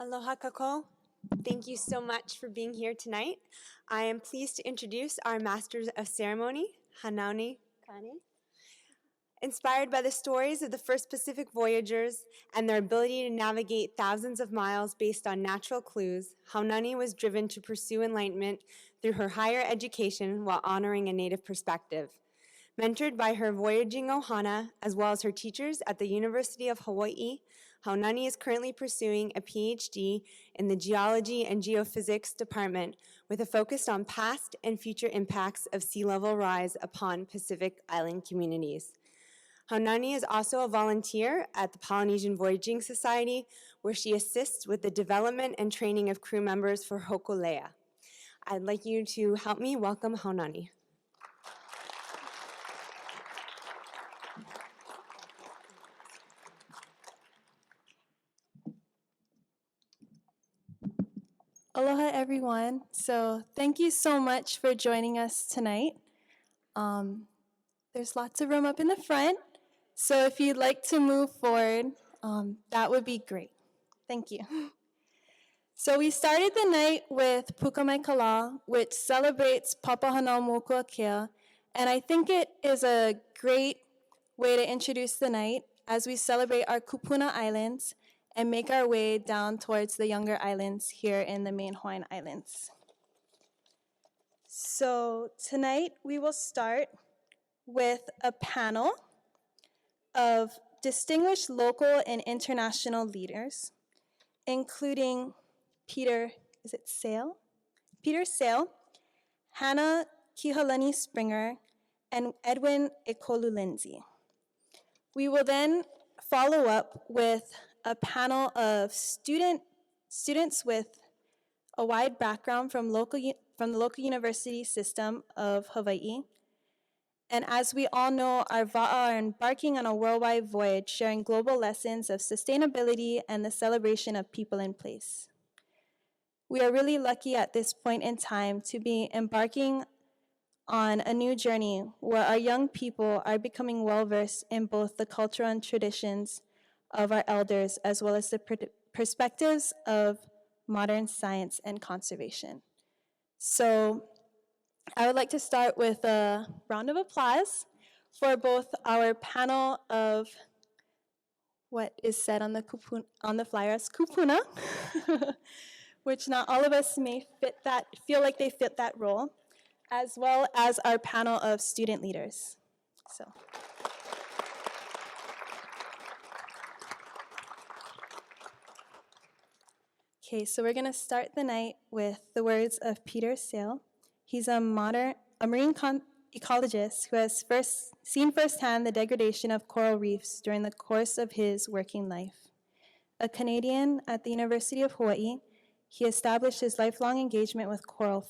Aloha kako. Thank you so much for being here tonight. I am pleased to introduce our Masters of Ceremony, Hanauni Kane. Inspired by the stories of the first Pacific voyagers and their ability to navigate thousands of miles based on natural clues, Haunani was driven to pursue enlightenment through her higher education while honoring a Native perspective. Mentored by her voyaging ohana, as well as her teachers at the University of Hawaii, Haunani is currently pursuing a PhD in the Geology and Geophysics department with a focus on past and future impacts of sea level rise upon Pacific Island communities. Haunani is also a volunteer at the Polynesian Voyaging Society, where she assists with the development and training of crew members for Hokulea. I'd like you to help me welcome Haunani. Aloha, everyone. So thank you so much for joining us tonight. There's lots of room up in the front, so if you'd like to move forward, that would be great. Thank you. So we started the night with Pukamai Kala, which celebrates Papahanaumokuakea, and I think it is a great way to introduce the night as we celebrate our Kupuna Islands and make our way down towards the younger islands here in the main Hawaiian Islands. So tonight we will start with a panel of distinguished local and international leaders, including Peter Sale, Hannah Kihalani Springer, and Edwin Ekolu Lindsay. We will then follow up with a panel of students with a wide background from the local university system of Hawaii. And as we all know, our va'a are embarking on a worldwide voyage, sharing global lessons of sustainability and the celebration of people in place. We are really lucky at this point in time to be embarking on a new journey where our young people are becoming well-versed in both the culture and traditions of our elders, as well as the perspectives of modern science and conservation. So I would like to start with a round of applause for both our panel of what is said on the flyer as kupuna, which not all of us may feel like they fit that role, as well as our panel of student leaders. So we're going to start the night with the words of Peter Sale. He's a marine ecologist who has seen firsthand the degradation of coral reefs during the course of his working life. A Canadian at the University of Hawaii, he established his lifelong engagement with coral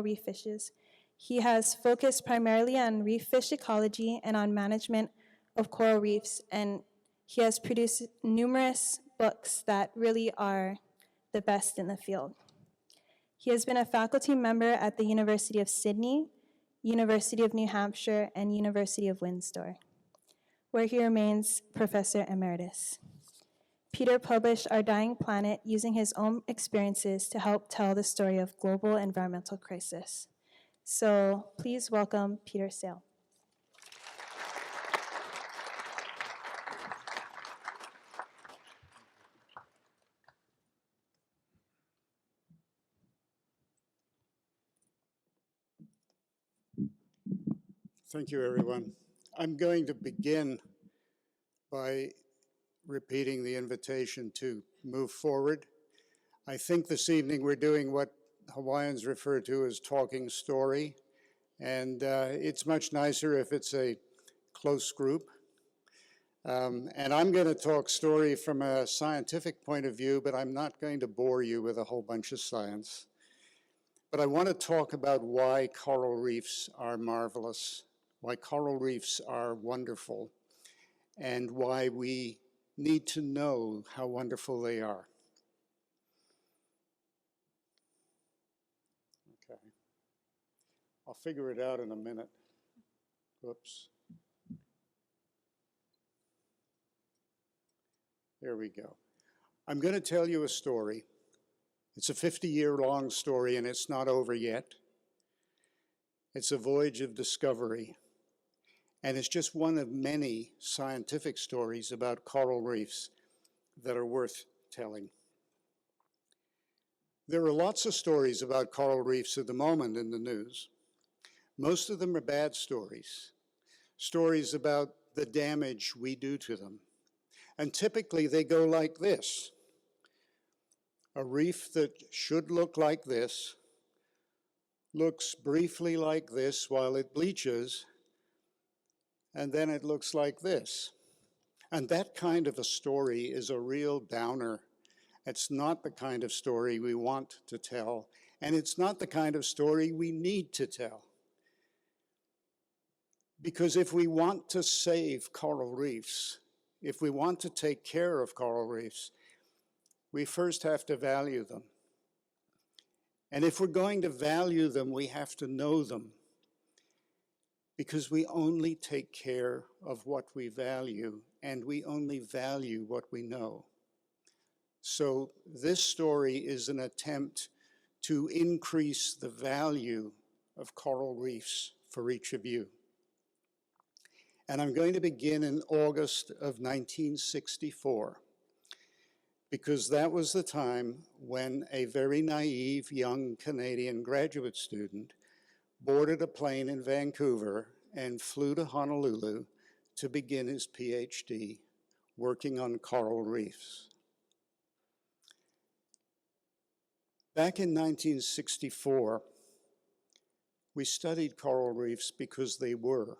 reef fishes. He has focused primarily on reef fish ecology and on management of coral reefs, and he has produced numerous books that really are the best in the field. He has been a faculty member at the University of Sydney, University of New Hampshire, and University of Windsor, where he remains Professor Emeritus. Peter published Our Dying Planet using his own experiences to help tell the story of global environmental crisis. So please welcome Peter Sale. Thank you, everyone. I'm going to begin by repeating the invitation to move forward. I think this evening we're doing what Hawaiians refer to as talking story, and it's much nicer if it's a close group. And I'm going to talk story from a scientific point of view, but I'm not going to bore you with a whole bunch of science. But I want to talk about why coral reefs are marvelous. why coral reefs are wonderful, and why we need to know how wonderful they are. Okay. I'll figure it out in a minute. Whoops. There we go. I'm going to tell you a story. It's a 50-year-long story, and it's not over yet. It's a voyage of discovery, and it's just one of many scientific stories about coral reefs that are worth telling. There are lots of stories about coral reefs at the moment in the news. Most of them are bad stories, stories about the damage we do to them. And typically they go like this. A reef that should look like this looks briefly like this while it bleaches, and then it looks like this. And that kind of a story is a real downer. It's not the kind of story we want to tell, and it's not the kind of story we need to tell. Because if we want to save coral reefs, if we want to take care of coral reefs, we first have to value them. And if we're going to value them, we have to know them. Because we only take care of what we value, and we only value what we know. So this story is an attempt to increase the value of coral reefs for each of you. And I'm going to begin in August of 1964, because that was the time when a very naive young Canadian graduate student boarded a plane in Vancouver and flew to Honolulu to begin his PhD working on coral reefs. Back in 1964, we studied coral reefs because they were.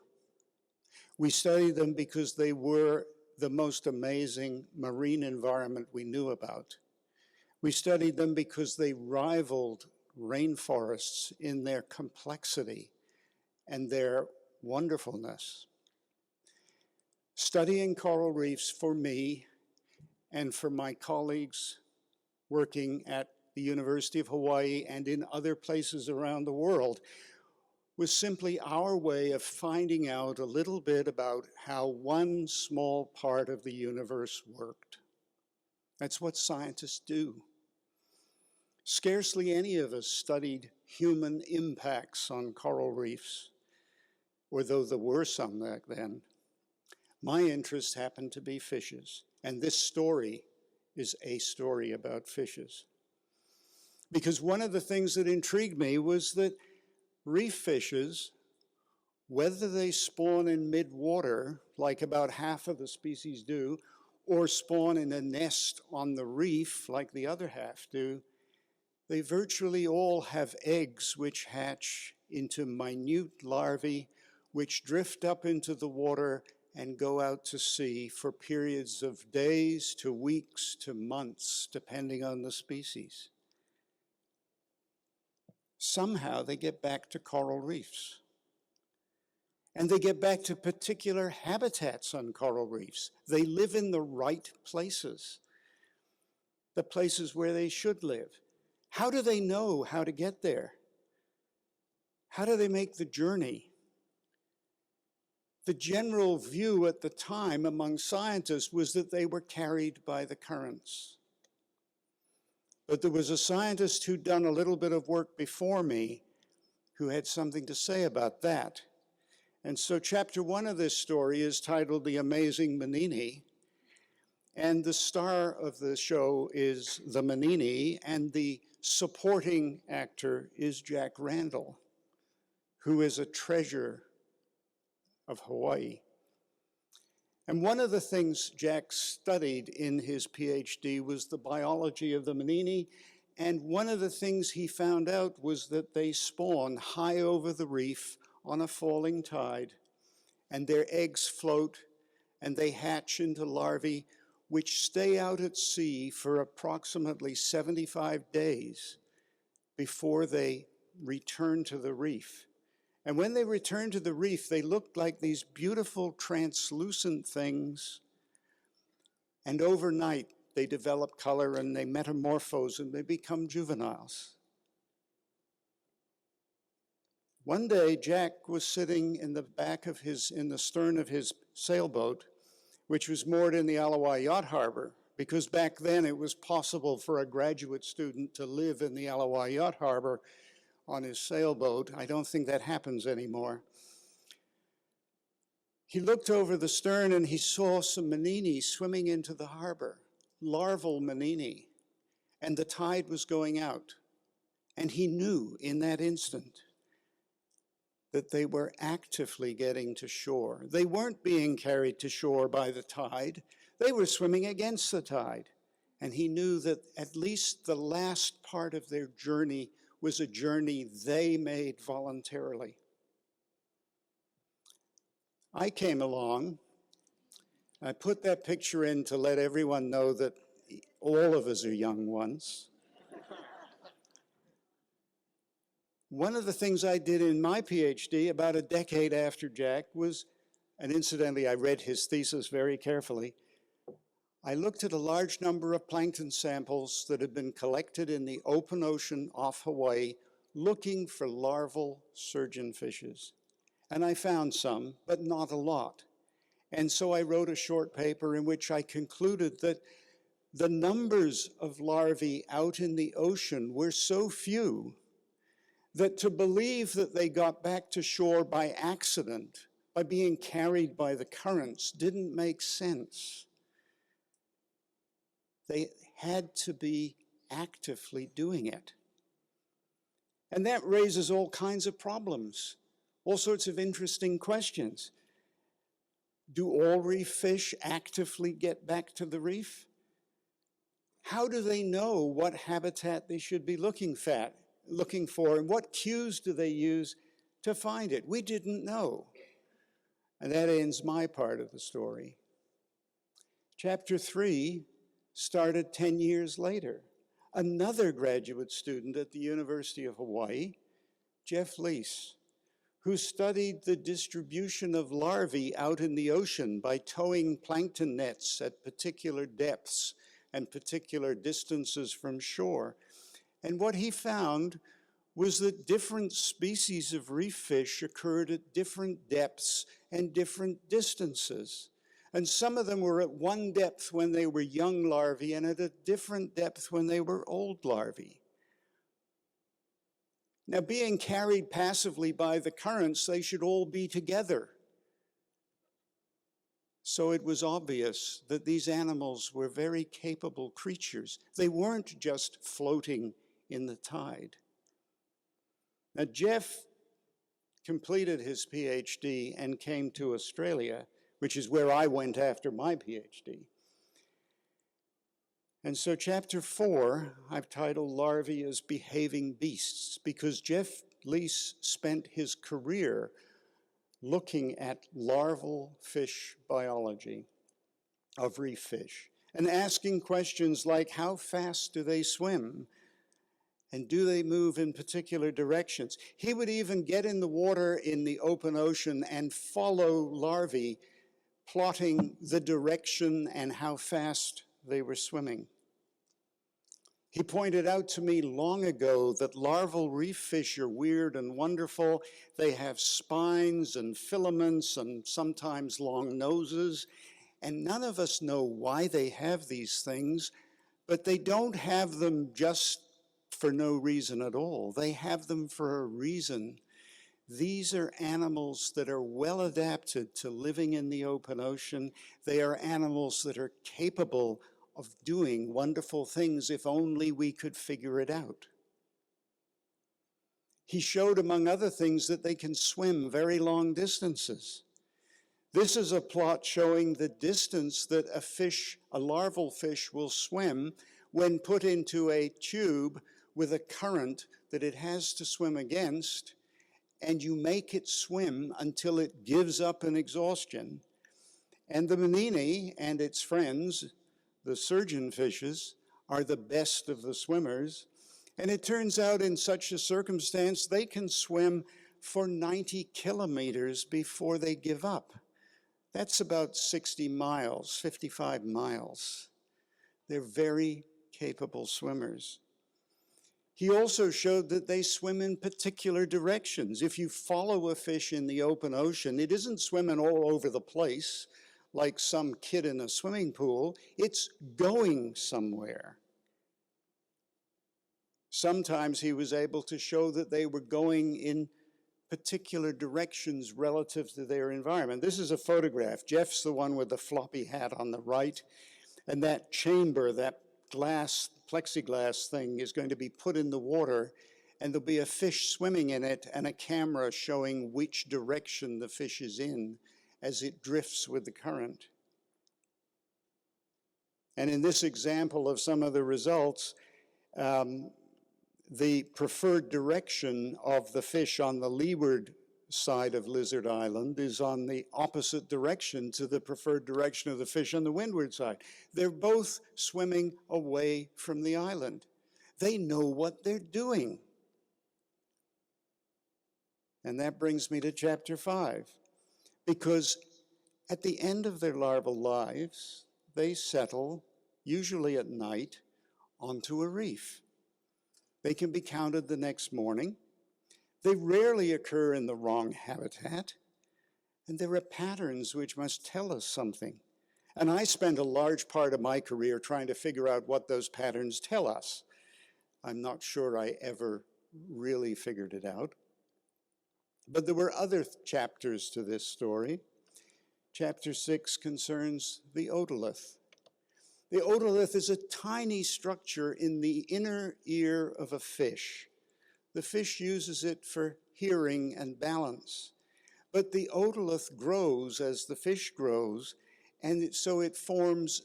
We studied them because they were the most amazing marine environment we knew about. We studied them because they rivaled rainforests in their complexity and their wonderfulness. Studying coral reefs for me and for my colleagues working at the University of Hawaii and in other places around the world was simply our way of finding out a little bit about how one small part of the universe worked. That's what scientists do. Scarcely any of us studied human impacts on coral reefs, or though there were some back then. My interest happened to be fishes, and this story is a story about fishes. Because one of the things that intrigued me was that reef fishes, whether they spawn in mid-water, like about half of the species do, or spawn in a nest on the reef, like the other half do, they virtually all have eggs which hatch into minute larvae, which drift up into the water and go out to sea for periods of days to weeks to months, depending on the species. Somehow they get back to coral reefs. And they get back to particular habitats on coral reefs. They live in the right places, the places where they should live. How do they know how to get there? How do they make the journey? The general view at the time among scientists was that they were carried by the currents. But there was a scientist who'd done a little bit of work before me who had something to say about that. And so chapter 1 of this story is titled The Amazing Manini. And the star of the show is the Manini, and the supporting actor is Jack Randall, who is a treasure of Hawaii. And one of the things Jack studied in his PhD was the biology of the Manini, and one of the things he found out was that they spawn high over the reef on a falling tide, and their eggs float, and they hatch into larvae which stay out at sea for approximately 75 days before they return to the reef. And when they returned to the reef, they looked like these beautiful translucent things. And overnight, they develop color and they metamorphose and they become juveniles. One day, Jack was sitting in the stern of his sailboat, which was moored in the Alawai Yacht Harbor, because back then it was possible for a graduate student to live in the Alawai Yacht Harbor on his sailboat. I don't think that happens anymore. He looked over the stern and he saw some manini swimming into the harbor, larval manini, and the tide was going out. And he knew in that instant that they were actively getting to shore. They weren't being carried to shore by the tide. They were swimming against the tide. And he knew that at least the last part of their journey was a journey they made voluntarily. I came along. I put that picture in to let everyone know that all of us are young ones. One of the things I did in my PhD about a decade after Jack was, and incidentally, I read his thesis very carefully. I looked at a large number of plankton samples that had been collected in the open ocean off Hawaii, looking for larval surgeonfishes. And I found some, but not a lot. And so I wrote a short paper in which I concluded that the numbers of larvae out in the ocean were so few that to believe that they got back to shore by accident, by being carried by the currents, didn't make sense. They had to be actively doing it. And that raises all kinds of problems, all sorts of interesting questions. Do all reef fish actively get back to the reef? How do they know what habitat they should be looking for, and what cues do they use to find it? We didn't know. And that ends my part of the story. Chapter 3 started 10 years later. Another graduate student at the University of Hawaii, Jeff Leese, who studied the distribution of larvae out in the ocean by towing plankton nets at particular depths and particular distances from shore. And what he found was that different species of reef fish occurred at different depths and different distances. And some of them were at one depth when they were young larvae and at a different depth when they were old larvae. Now, being carried passively by the currents, they should all be together. So it was obvious that these animals were very capable creatures. They weren't just floating in the tide. Now, Jeff completed his PhD and came to Australia, which is where I went after my PhD. And so chapter 4, I've titled Larvae as Behaving Beasts, because Jeff Leese spent his career looking at larval fish biology of reef fish and asking questions like, how fast do they swim? And do they move in particular directions? He would even get in the water in the open ocean and follow larvae, plotting the direction and how fast they were swimming. He pointed out to me long ago that larval reef fish are weird and wonderful. They have spines and filaments and sometimes long noses, and none of us know why they have these things, but they don't have them just for no reason at all. They have them for a reason. These are animals that are well adapted to living in the open ocean. They are animals that are capable of doing wonderful things if only we could figure it out. He showed, among other things, that they can swim very long distances. This is a plot showing the distance that a larval fish will swim when put into a tube with a current that it has to swim against, and you make it swim until it gives up in exhaustion. And the manini and its friends, the surgeonfishes, are the best of the swimmers. And it turns out in such a circumstance, they can swim for 90 kilometers before they give up. That's about 60 miles, 55 miles. They're very capable swimmers. He also showed that they swim in particular directions. If you follow a fish in the open ocean, it isn't swimming all over the place like some kid in a swimming pool. It's going somewhere. Sometimes he was able to show that they were going in particular directions relative to their environment. This is a photograph. Jeff's the one with the floppy hat on the right. And that chamber, that glass, plexiglass thing is going to be put in the water, and there'll be a fish swimming in it and a camera showing which direction the fish is in as it drifts with the current. And in this example of some of the results, the preferred direction of the fish on the leeward side of Lizard Island is on the opposite direction to the preferred direction of the fish on the windward side. They're both swimming away from the island. They know what they're doing. And that brings me to chapter 5, because at the end of their larval lives, they settle, usually at night, onto a reef. They can be counted the next morning. They rarely occur in the wrong habitat, and there are patterns which must tell us something. And I spent a large part of my career trying to figure out what those patterns tell us. I'm not sure I ever really figured it out. But there were other chapters to this story. Chapter 6 concerns the otolith. The otolith is a tiny structure in the inner ear of a fish. The fish uses it for hearing and balance. But the otolith grows as the fish grows, and so it forms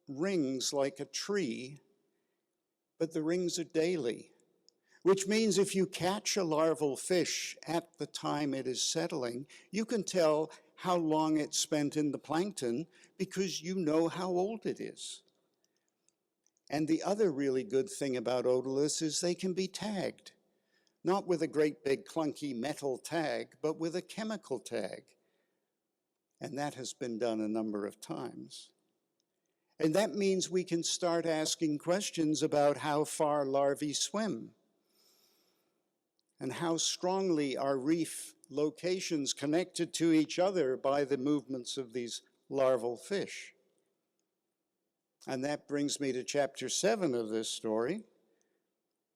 rings like a tree, but the rings are daily, which means if you catch a larval fish at the time it is settling, you can tell how long it's spent in the plankton because you know how old it is. And the other really good thing about otoliths is they can be tagged. Not with a great big clunky metal tag, but with a chemical tag. And that has been done a number of times. And that means we can start asking questions about how far larvae swim and how strongly are reef locations connected to each other by the movements of these larval fish. And that brings me to chapter 7 of this story.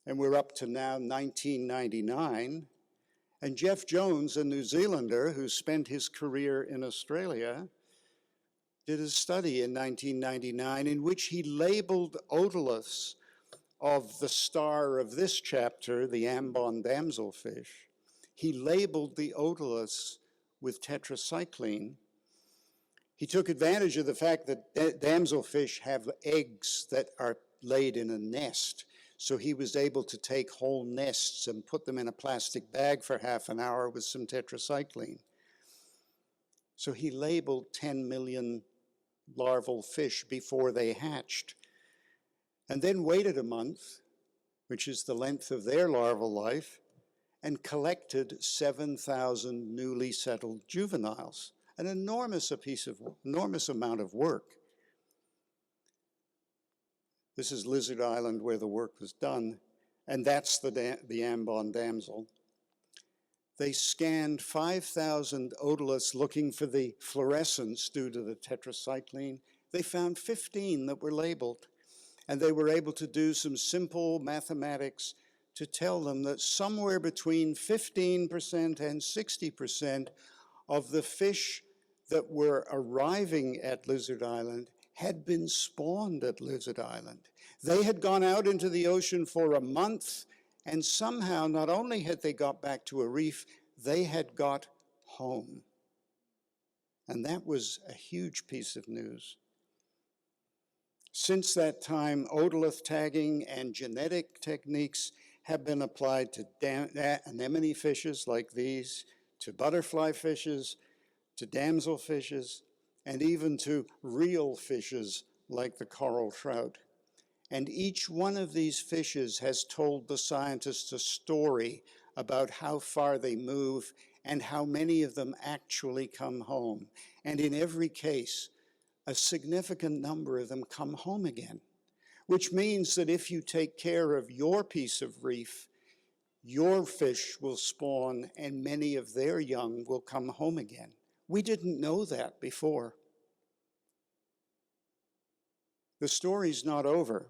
And we're up to now 1999. And Jeff Jones, a New Zealander who spent his career in Australia, did a study in 1999 in which he labeled otoliths of the star of this chapter, the ambon damselfish. He labeled the otoliths with tetracycline. He took advantage of the fact that damselfish have eggs that are laid in a nest. So he was able to take whole nests and put them in a plastic bag for half an hour with some tetracycline. So he labeled 10 million larval fish before they hatched, and then waited a month, which is the length of their larval life, and collected 7,000 newly settled juveniles. An enormous amount of work. This is Lizard Island where the work was done, and that's the ambon damsel. They scanned 5,000 otoliths looking for the fluorescence due to the tetracycline. They found 15 that were labeled, and they were able to do some simple mathematics to tell them that somewhere between 15% and 60% of the fish that were arriving at Lizard Island had been spawned at Lizard Island. They had gone out into the ocean for a month, and somehow not only had they got back to a reef, they had got home. And that was a huge piece of news. Since that time, otolith tagging and genetic techniques have been applied to anemone fishes like these, to butterfly fishes, to damselfishes, and even to real fishes like the coral trout. And each one of these fishes has told the scientists a story about how far they move and how many of them actually come home. And in every case, a significant number of them come home again, which means that if you take care of your piece of reef, your fish will spawn and many of their young will come home again. We didn't know that before. The story's not over.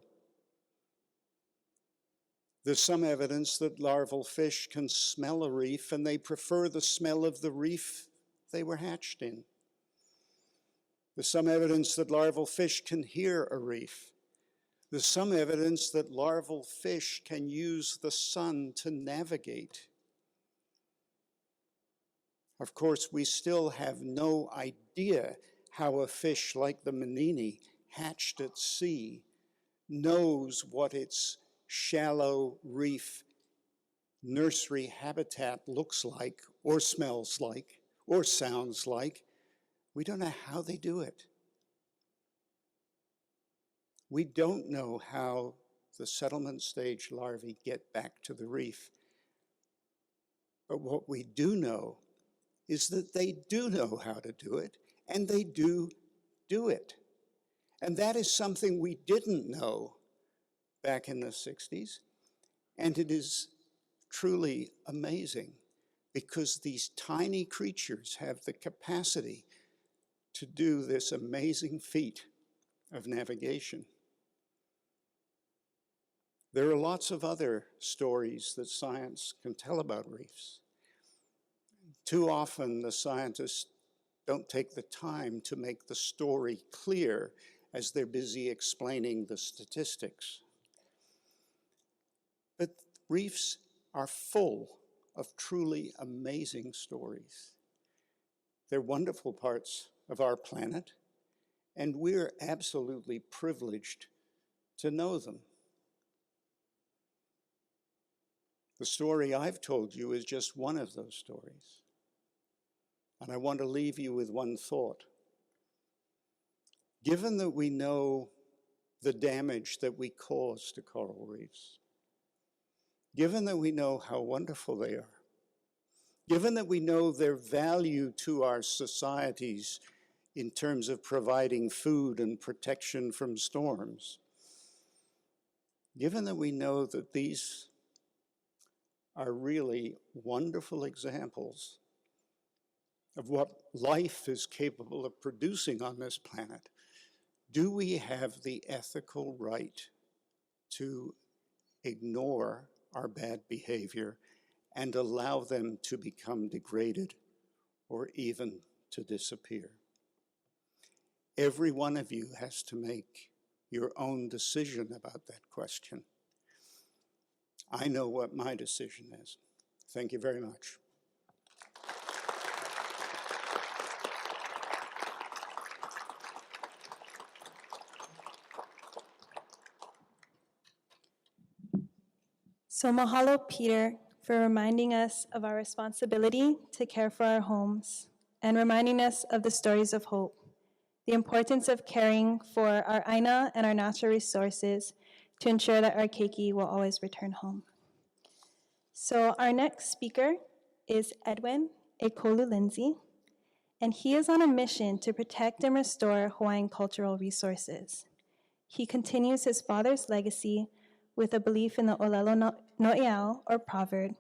There's some evidence that larval fish can smell a reef and they prefer the smell of the reef they were hatched in. There's some evidence that larval fish can hear a reef. There's some evidence that larval fish can use the sun to navigate. Of course, we still have no idea how a fish like the manini, hatched at sea, knows what its shallow reef nursery habitat looks like, or smells like, or sounds like. We don't know how they do it. We don't know how the settlement stage larvae get back to the reef. But what we do know is that they do know how to do it, and they do it. And that is something we didn't know back in the 60s, and it is truly amazing because these tiny creatures have the capacity to do this amazing feat of navigation. There are lots of other stories that science can tell about reefs. Too often the scientists don't take the time to make the story clear as they're busy explaining the statistics. But reefs are full of truly amazing stories. They're wonderful parts of our planet, and we're absolutely privileged to know them. The story I've told you is just one of those stories. And I want to leave you with one thought. Given that we know the damage that we cause to coral reefs, given that we know how wonderful they are, given that we know their value to our societies in terms of providing food and protection from storms, given that we know that these are really wonderful examples of what life is capable of producing on this planet, do we have the ethical right to ignore our bad behavior and allow them to become degraded or even to disappear? Every one of you has to make your own decision about that question. I know what my decision is. Thank you very much. So mahalo, Peter, for reminding us of our responsibility to care for our homes and reminding us of the stories of hope, the importance of caring for our aina and our natural resources to ensure that our keiki will always return home. So our next speaker is Edwin Ekolu Lindsay, and he is on a mission to protect and restore Hawaiian cultural resources. He continues his father's legacy with a belief in the Olelo No'eau, or proverb,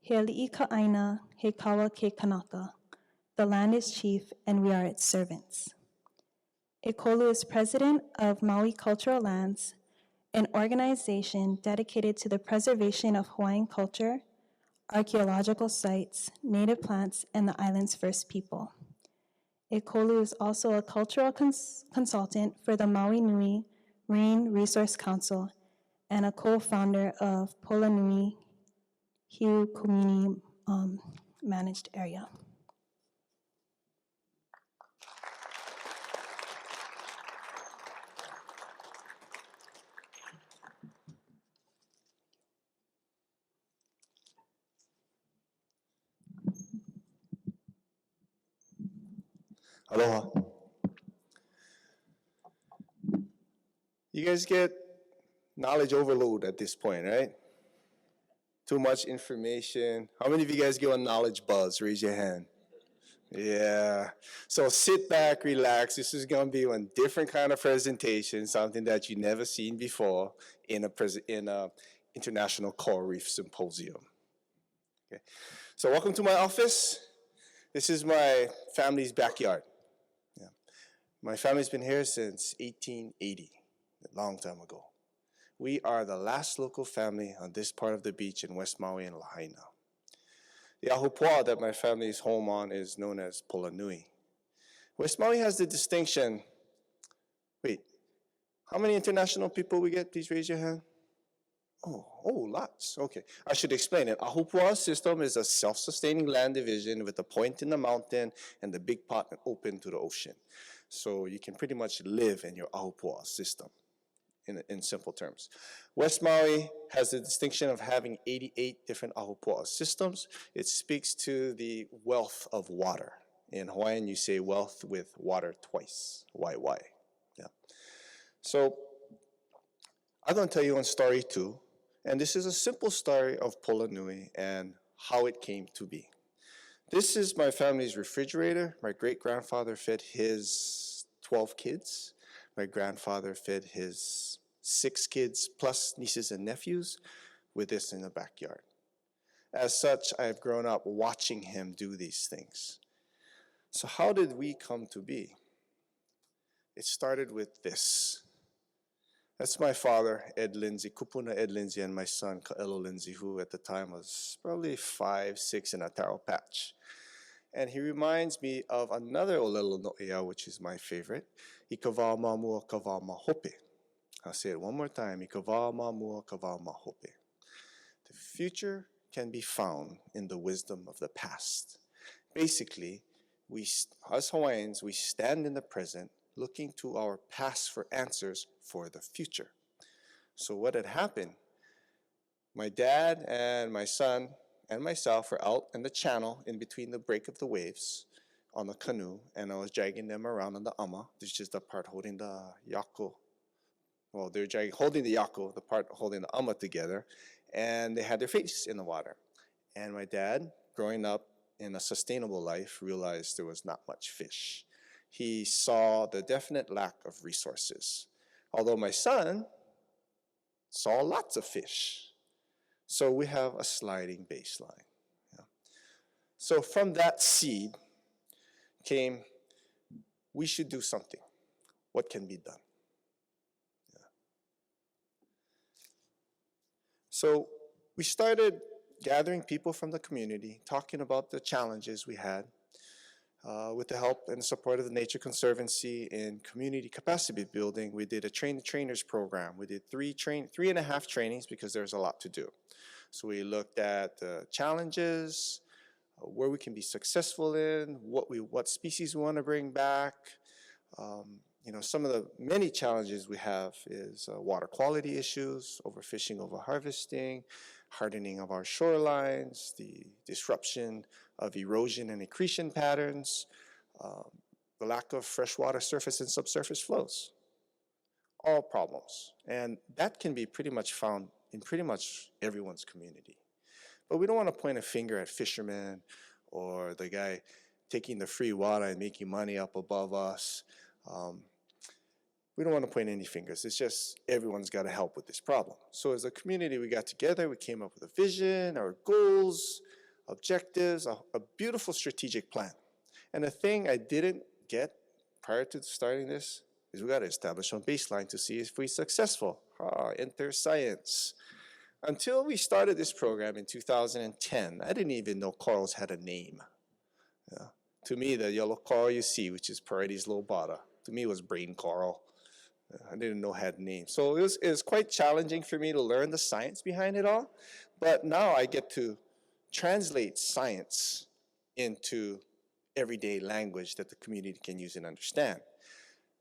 He ali'i ka aina, he kawa ke kanaka. The land is chief, and we are its servants. Ekolu is president of Maui Cultural Lands, an organization dedicated to the preservation of Hawaiian culture, archaeological sites, native plants, and the island's first people. Ekolu is also a cultural consultant for the Maui Nui Marine Resource Council and a co-founder of Pola Nui Hiu Community Managed Area. Aloha. You guys get knowledge overload at this point, right? Too much information. How many of you guys get a knowledge buzz? Raise your hand. Yeah. So sit back, relax. This is going to be a different kind of presentation, something that you never seen before in a International Coral Reef Symposium. Okay. So welcome to my office. This is my family's backyard. Yeah. My family's been here since 1880, a long time ago. We are the last local family on this part of the beach in West Maui and Lahaina. The ahupua'a that my family is home on is known as Polanui. West Maui has the distinction, wait, how many international people we get? Please raise your hand. Oh, lots. Okay, I should explain it. Ahupua'a system is a self-sustaining land division with a point in the mountain and the big pot open to the ocean. So you can pretty much live in your ahupua'a system. In simple terms. West Maui has the distinction of having 88 different ahupua'a systems. It speaks to the wealth of water. In Hawaiian, you say wealth with water twice, wai. Yeah. So I'm going to tell you one story too, and this is a simple story of Polanui and how it came to be. This is my family's refrigerator. My great-grandfather fed his 12 kids. My grandfather fed his 6 kids plus nieces and nephews with this in the backyard. As such, I have grown up watching him do these things. So how did we come to be? It started with this. That's my father, Ed Lindsay, Kupuna Ed Lindsay, and my son, Kaelo Lindsay, who at the time was probably 5, 6 in a taro patch. And he reminds me of another olelo no'ea, which is my favorite. Ikawā mamua kawā mahope. I'll say it one more time. Ikawā mamua kawā mahope. The future can be found in the wisdom of the past. Basically, as Hawaiians, we stand in the present looking to our past for answers for the future. So what had happened? My dad and my son and myself were out in the channel in between the break of the waves on the canoe, and I was dragging them around on the ama. This is just the part holding the yako. Well, they're holding the yako, the part holding the ama together, and they had their face in the water. And my dad, growing up in a sustainable life, realized there was not much fish. He saw the definite lack of resources. Although my son saw lots of fish. So we have a sliding baseline. Yeah. So from that seed came, we should do something. What can be done? Yeah. So we started gathering people from the community, talking about the challenges we had, with the help and support of the Nature Conservancy in community capacity building. We did a train-the-trainers program. We did 3.5 trainings because there's a lot to do. So we looked at the challenges, where we can be successful in, what species we want to bring back. Some of the many challenges we have is water quality issues, overfishing, overharvesting, hardening of our shorelines, the disruption of erosion and accretion patterns, the lack of freshwater surface and subsurface flows. All problems. And that can be pretty much found in pretty much everyone's community. But we don't want to point a finger at fishermen or the guy taking the free water and making money up above us. We don't want to point any fingers. It's just everyone's got to help with this problem. So as a community, we got together, we came up with a vision, our goals, objectives, a beautiful strategic plan. And the thing I didn't get prior to starting this is we got to establish a baseline to see if we're successful. Enter science. Until we started this program in 2010, I didn't even know corals had a name. Yeah. To me, the yellow coral you see, which is Parades lobata, to me it was brain coral. I didn't know it had names. So it was quite challenging for me to learn the science behind it all. But now I get to translate science into everyday language that the community can use and understand.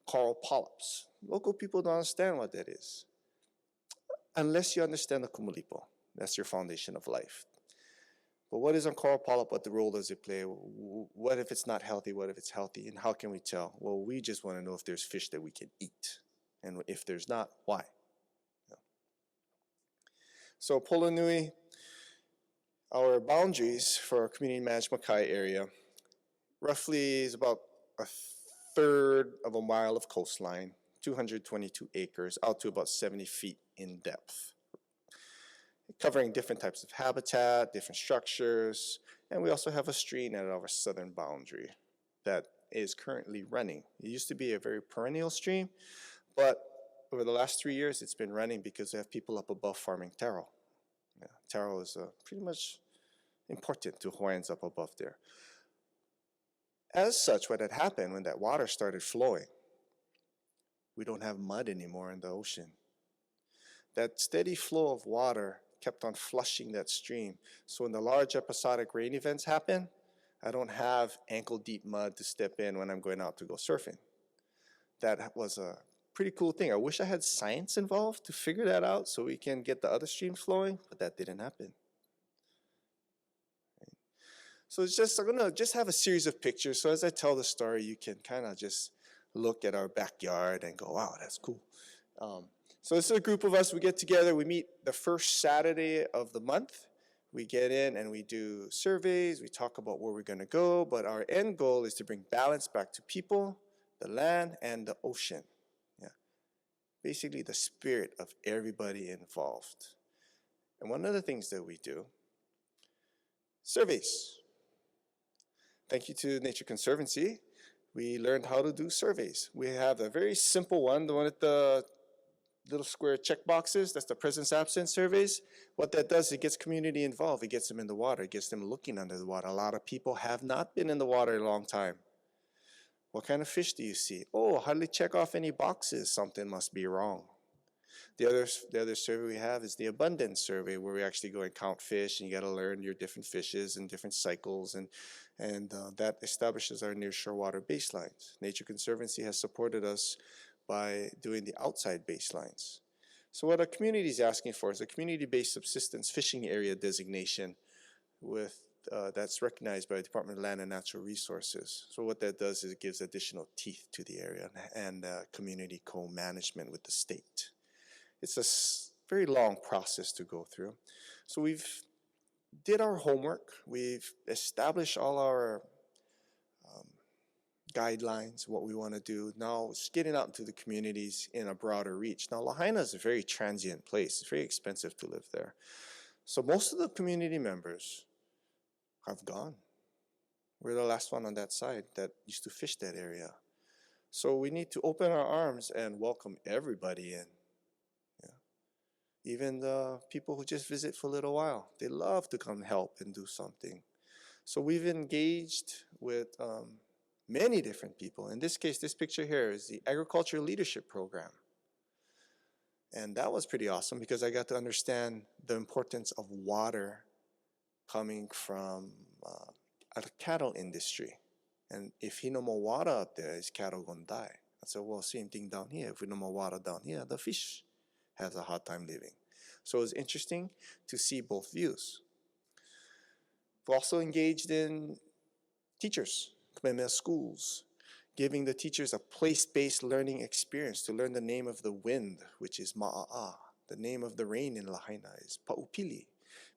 Coral polyps. Local people don't understand what that is. Unless you understand the kumulipo. That's your foundation of life. But what is a coral polyp? What the role does it play? What if it's not healthy? What if it's healthy? And how can we tell? Well, we just want to know if there's fish that we can eat. And if there's not, why? Yeah. So Polanui Our boundaries for our community managed Mackay area roughly is about a third of a mile of coastline, 222 acres, out to about 70 feet in depth, covering different types of habitat, different structures, and we also have a stream at our southern boundary that is currently running. It used to be a very perennial stream, but over the last 3 years, it's been running because they have people up above farming taro. Yeah, taro is pretty much important to Hawaiians up above there. As such, what had happened when that water started flowing, we don't have mud anymore in the ocean. That steady flow of water kept on flushing that stream. So when the large episodic rain events happen, I don't have ankle-deep mud to step in when I'm going out to go surfing. That was a pretty cool thing. I wish I had science involved to figure that out so we can get the other streams flowing, but that didn't happen. So it's just, I'm gonna just have a series of pictures. So as I tell the story, you can kind of just look at our backyard and go, wow, that's cool. So this is a group of us, we get together, we meet the first Saturday of the month. We get in and we do surveys, we talk about where we're gonna go, but our end goal is to bring balance back to people, the land, and the ocean. Yeah. Basically the spirit of everybody involved. And one of the things that we do, surveys. Thank you to Nature Conservancy. We learned how to do surveys. We have a very simple one, the one with the little square check boxes, that's the presence absence surveys. What that does, it gets community involved. It gets them in the water. It gets them looking under the water. A lot of people have not been in the water a long time. What kind of fish do you see? Oh, hardly check off any boxes. Something must be wrong. The other survey we have is the abundance survey, where we actually go and count fish, and you got to learn your different fishes and different cycles, and that establishes our nearshore water baselines. Nature Conservancy has supported us by doing the outside baselines. So what our community is asking for is a community-based subsistence fishing area designation with that's recognized by the Department of Land and Natural Resources. So what that does is it gives additional teeth to the area and community co-management with the state. It's a very long process to go through. So we've did our homework. We've established all our guidelines, what we want to do. Now it's getting out into the communities in a broader reach. Now Lahaina is a very transient place. It's very expensive to live there. So most of the community members have gone. We're the last one on that side that used to fish that area. So we need to open our arms and welcome everybody in. Yeah. Even the people who just visit for a little while, they love to come help and do something. So we've engaged with many different people. In this case, this picture here is the Agriculture Leadership Program. And that was pretty awesome because I got to understand the importance of water coming from a cattle industry. And if he no more water up there, his cattle gonna die. I said, well, same thing down here. If we no more water down here, the fish has a hard time living. So it was interesting to see both views. We've also engaged in teachers, Kamehameha schools, giving the teachers a place-based learning experience to learn the name of the wind, which is Ma'a'a. The name of the rain in Lahaina is Pa'upili,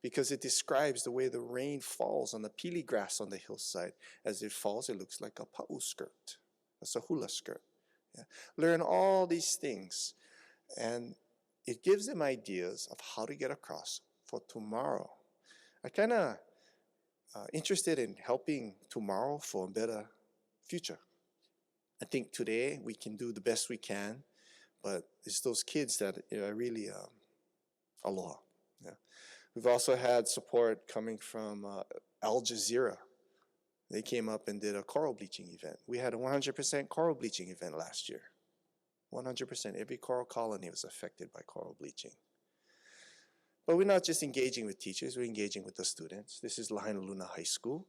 because it describes the way the rain falls on the pili grass on the hillside. As it falls, it looks like a pa'u skirt, a sahula skirt. Yeah. Learn all these things, and it gives them ideas of how to get across for tomorrow. I kind of interested in helping tomorrow for a better future. I think today we can do the best we can, but it's those kids that are really aloha. Yeah. We've also had support coming from Al Jazeera. They came up and did a coral bleaching event. We had a 100% coral bleaching event last year. 100%. Every coral colony was affected by coral bleaching. But we're not just engaging with teachers, we're engaging with the students. This is Lahaina Luna High School,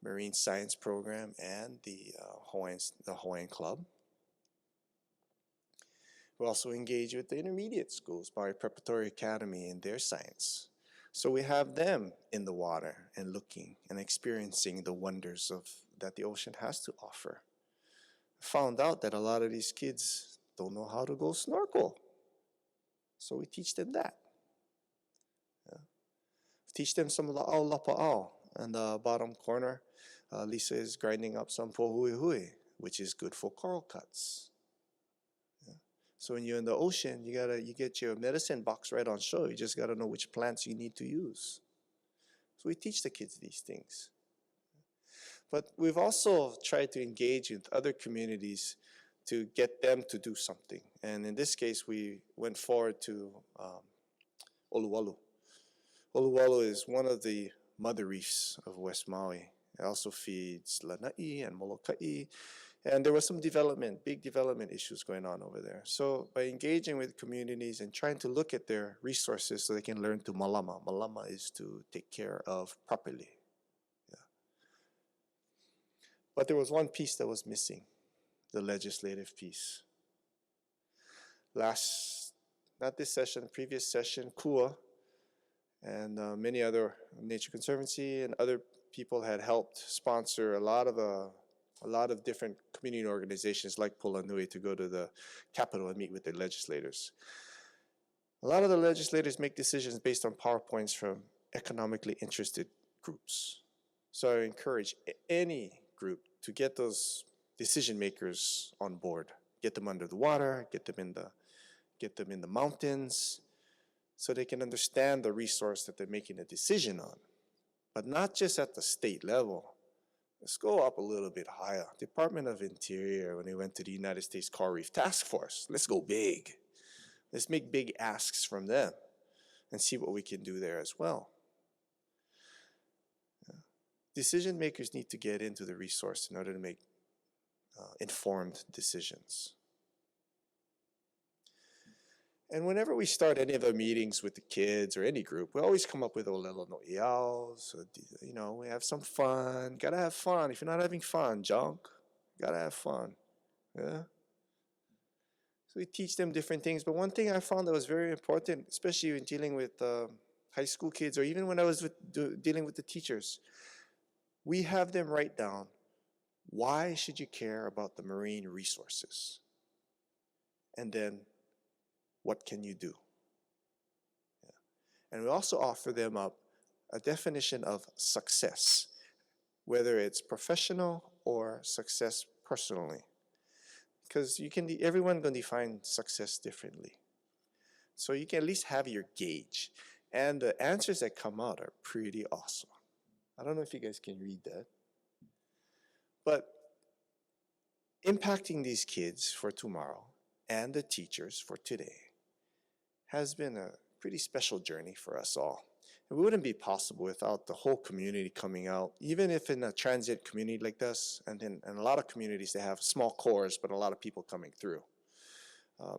Marine Science Program, and the Hawaiian Club. We also engage with the intermediate schools, Maui Preparatory Academy, and their science. So we have them in the water and looking and experiencing the wonders that the ocean has to offer. I found out that a lot of these kids don't know how to go snorkel. So we teach them that. Teach them some la'au lapa'au. In the bottom corner, Lisa is grinding up some pohuihui, which is good for coral cuts. Yeah. So when you're in the ocean, you get your medicine box right on show. You just gotta know which plants you need to use. So we teach the kids these things. But we've also tried to engage with other communities to get them to do something. And in this case, we went forward to Oluwalu. Oluwalu is one of the mother reefs of West Maui. It also feeds Lanai and Molokai. And there was some big development issues going on over there. So by engaging with communities and trying to look at their resources so they can learn to malama. Malama is to take care of properly. Yeah. But there was one piece that was missing, the legislative piece. Not this session, previous session, KUA and many other Nature Conservancy and other people had helped sponsor a lot of different community organizations like Pulanui to go to the Capitol and meet with the legislators. A lot of the legislators make decisions based on PowerPoints from economically interested groups. So I encourage any group to get those decision makers on board, get them under the water, get them in the mountains, so they can understand the resource that they're making a decision on. But not just at the state level. Let's go up a little bit higher. Department of Interior, when they went to the United States Coral Reef Task Force, let's go big. Let's make big asks from them and see what we can do there as well. Decision makers need to get into the resource in order to make informed decisions. And whenever we start any of the meetings with the kids or any group, we always come up with olelo no iao. So, we have some fun. Gotta have fun. If you're not having fun, junk, gotta have fun. Yeah. So we teach them different things. But one thing I found that was very important, especially in dealing with high school kids, or even when I was dealing with the teachers, we have them write down, why should you care about the marine resources? And then, what can you do? Yeah. And we also offer them up a definition of success, whether it's professional or success personally. Because everyone can define success differently. So you can at least have your gauge. And the answers that come out are pretty awesome. I don't know if you guys can read that. But impacting these kids for tomorrow and the teachers for today has been a pretty special journey for us all. It wouldn't be possible without the whole community coming out, even if in a transit community like this, and in a lot of communities they have small cores, but a lot of people coming through.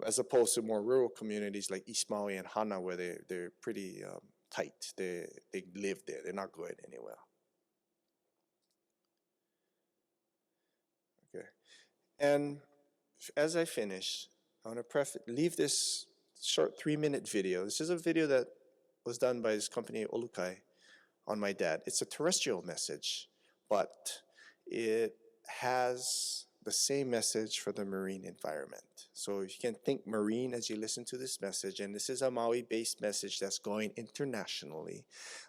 As opposed to more rural communities like East Maui and Hana, where they're pretty tight. They live there. They're not going anywhere. Okay. And as I finish, I want to leave this short 3-minute video. This is a video that was done by this company, Olukai, on my dad. It's a terrestrial message, but it has the same message for the marine environment. So you can think marine as you listen to this message, and this is a Maui-based message that's going internationally.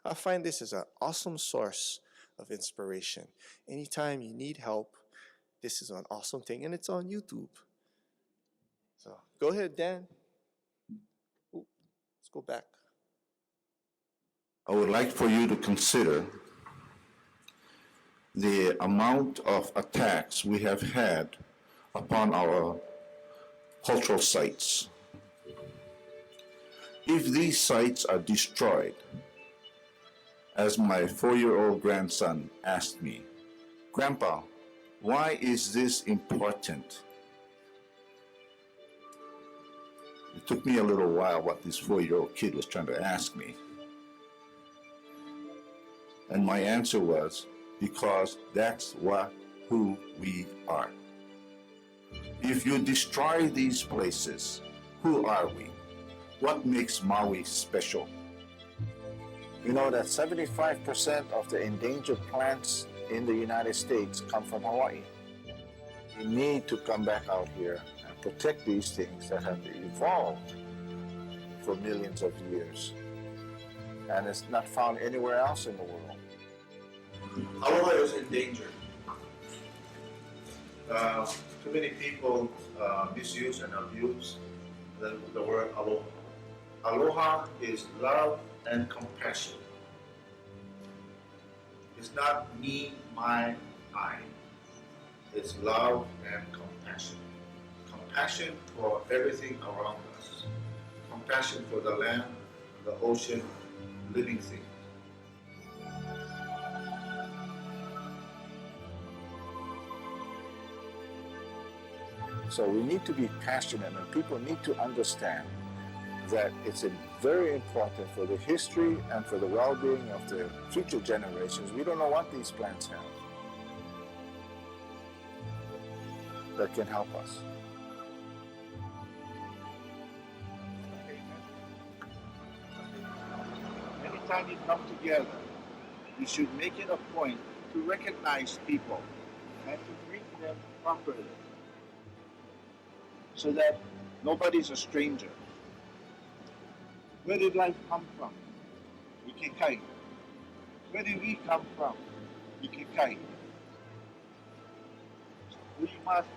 I find this is an awesome source of inspiration. Anytime you need help, this is an awesome thing, and it's on YouTube. So go ahead, Dan. Let's go back. I would like for you to consider the amount of attacks we have had upon our cultural sites. If these sites are destroyed, as my 4-year-old grandson asked me, "Grandpa, why is this important?" It took me a little while what this 4-year-old kid was trying to ask me. And my answer was, because that's who we are. If you destroy these places, who are we? What makes Maui special? You know that 75% of the endangered plants in the United States come from Hawaii. We need to come back out here and protect these things that have evolved for millions of years. and it's not found anywhere else in the world. Aloha is endangered. Too many people misuse and abuse the word aloha. Aloha is love and compassion. It's not me, my, I. It's love and compassion. Compassion for everything around us. Compassion for the land, the ocean, living things. So we need to be passionate, and people need to understand that it's very important for the history and for the well-being of the future generations. We don't know what these plants have that can help us. Anytime you come together, you should make it a point to recognize people and to greet them properly so that nobody's a stranger. Where did life come from? Ikikai. Where did we come from? Ikikai. We must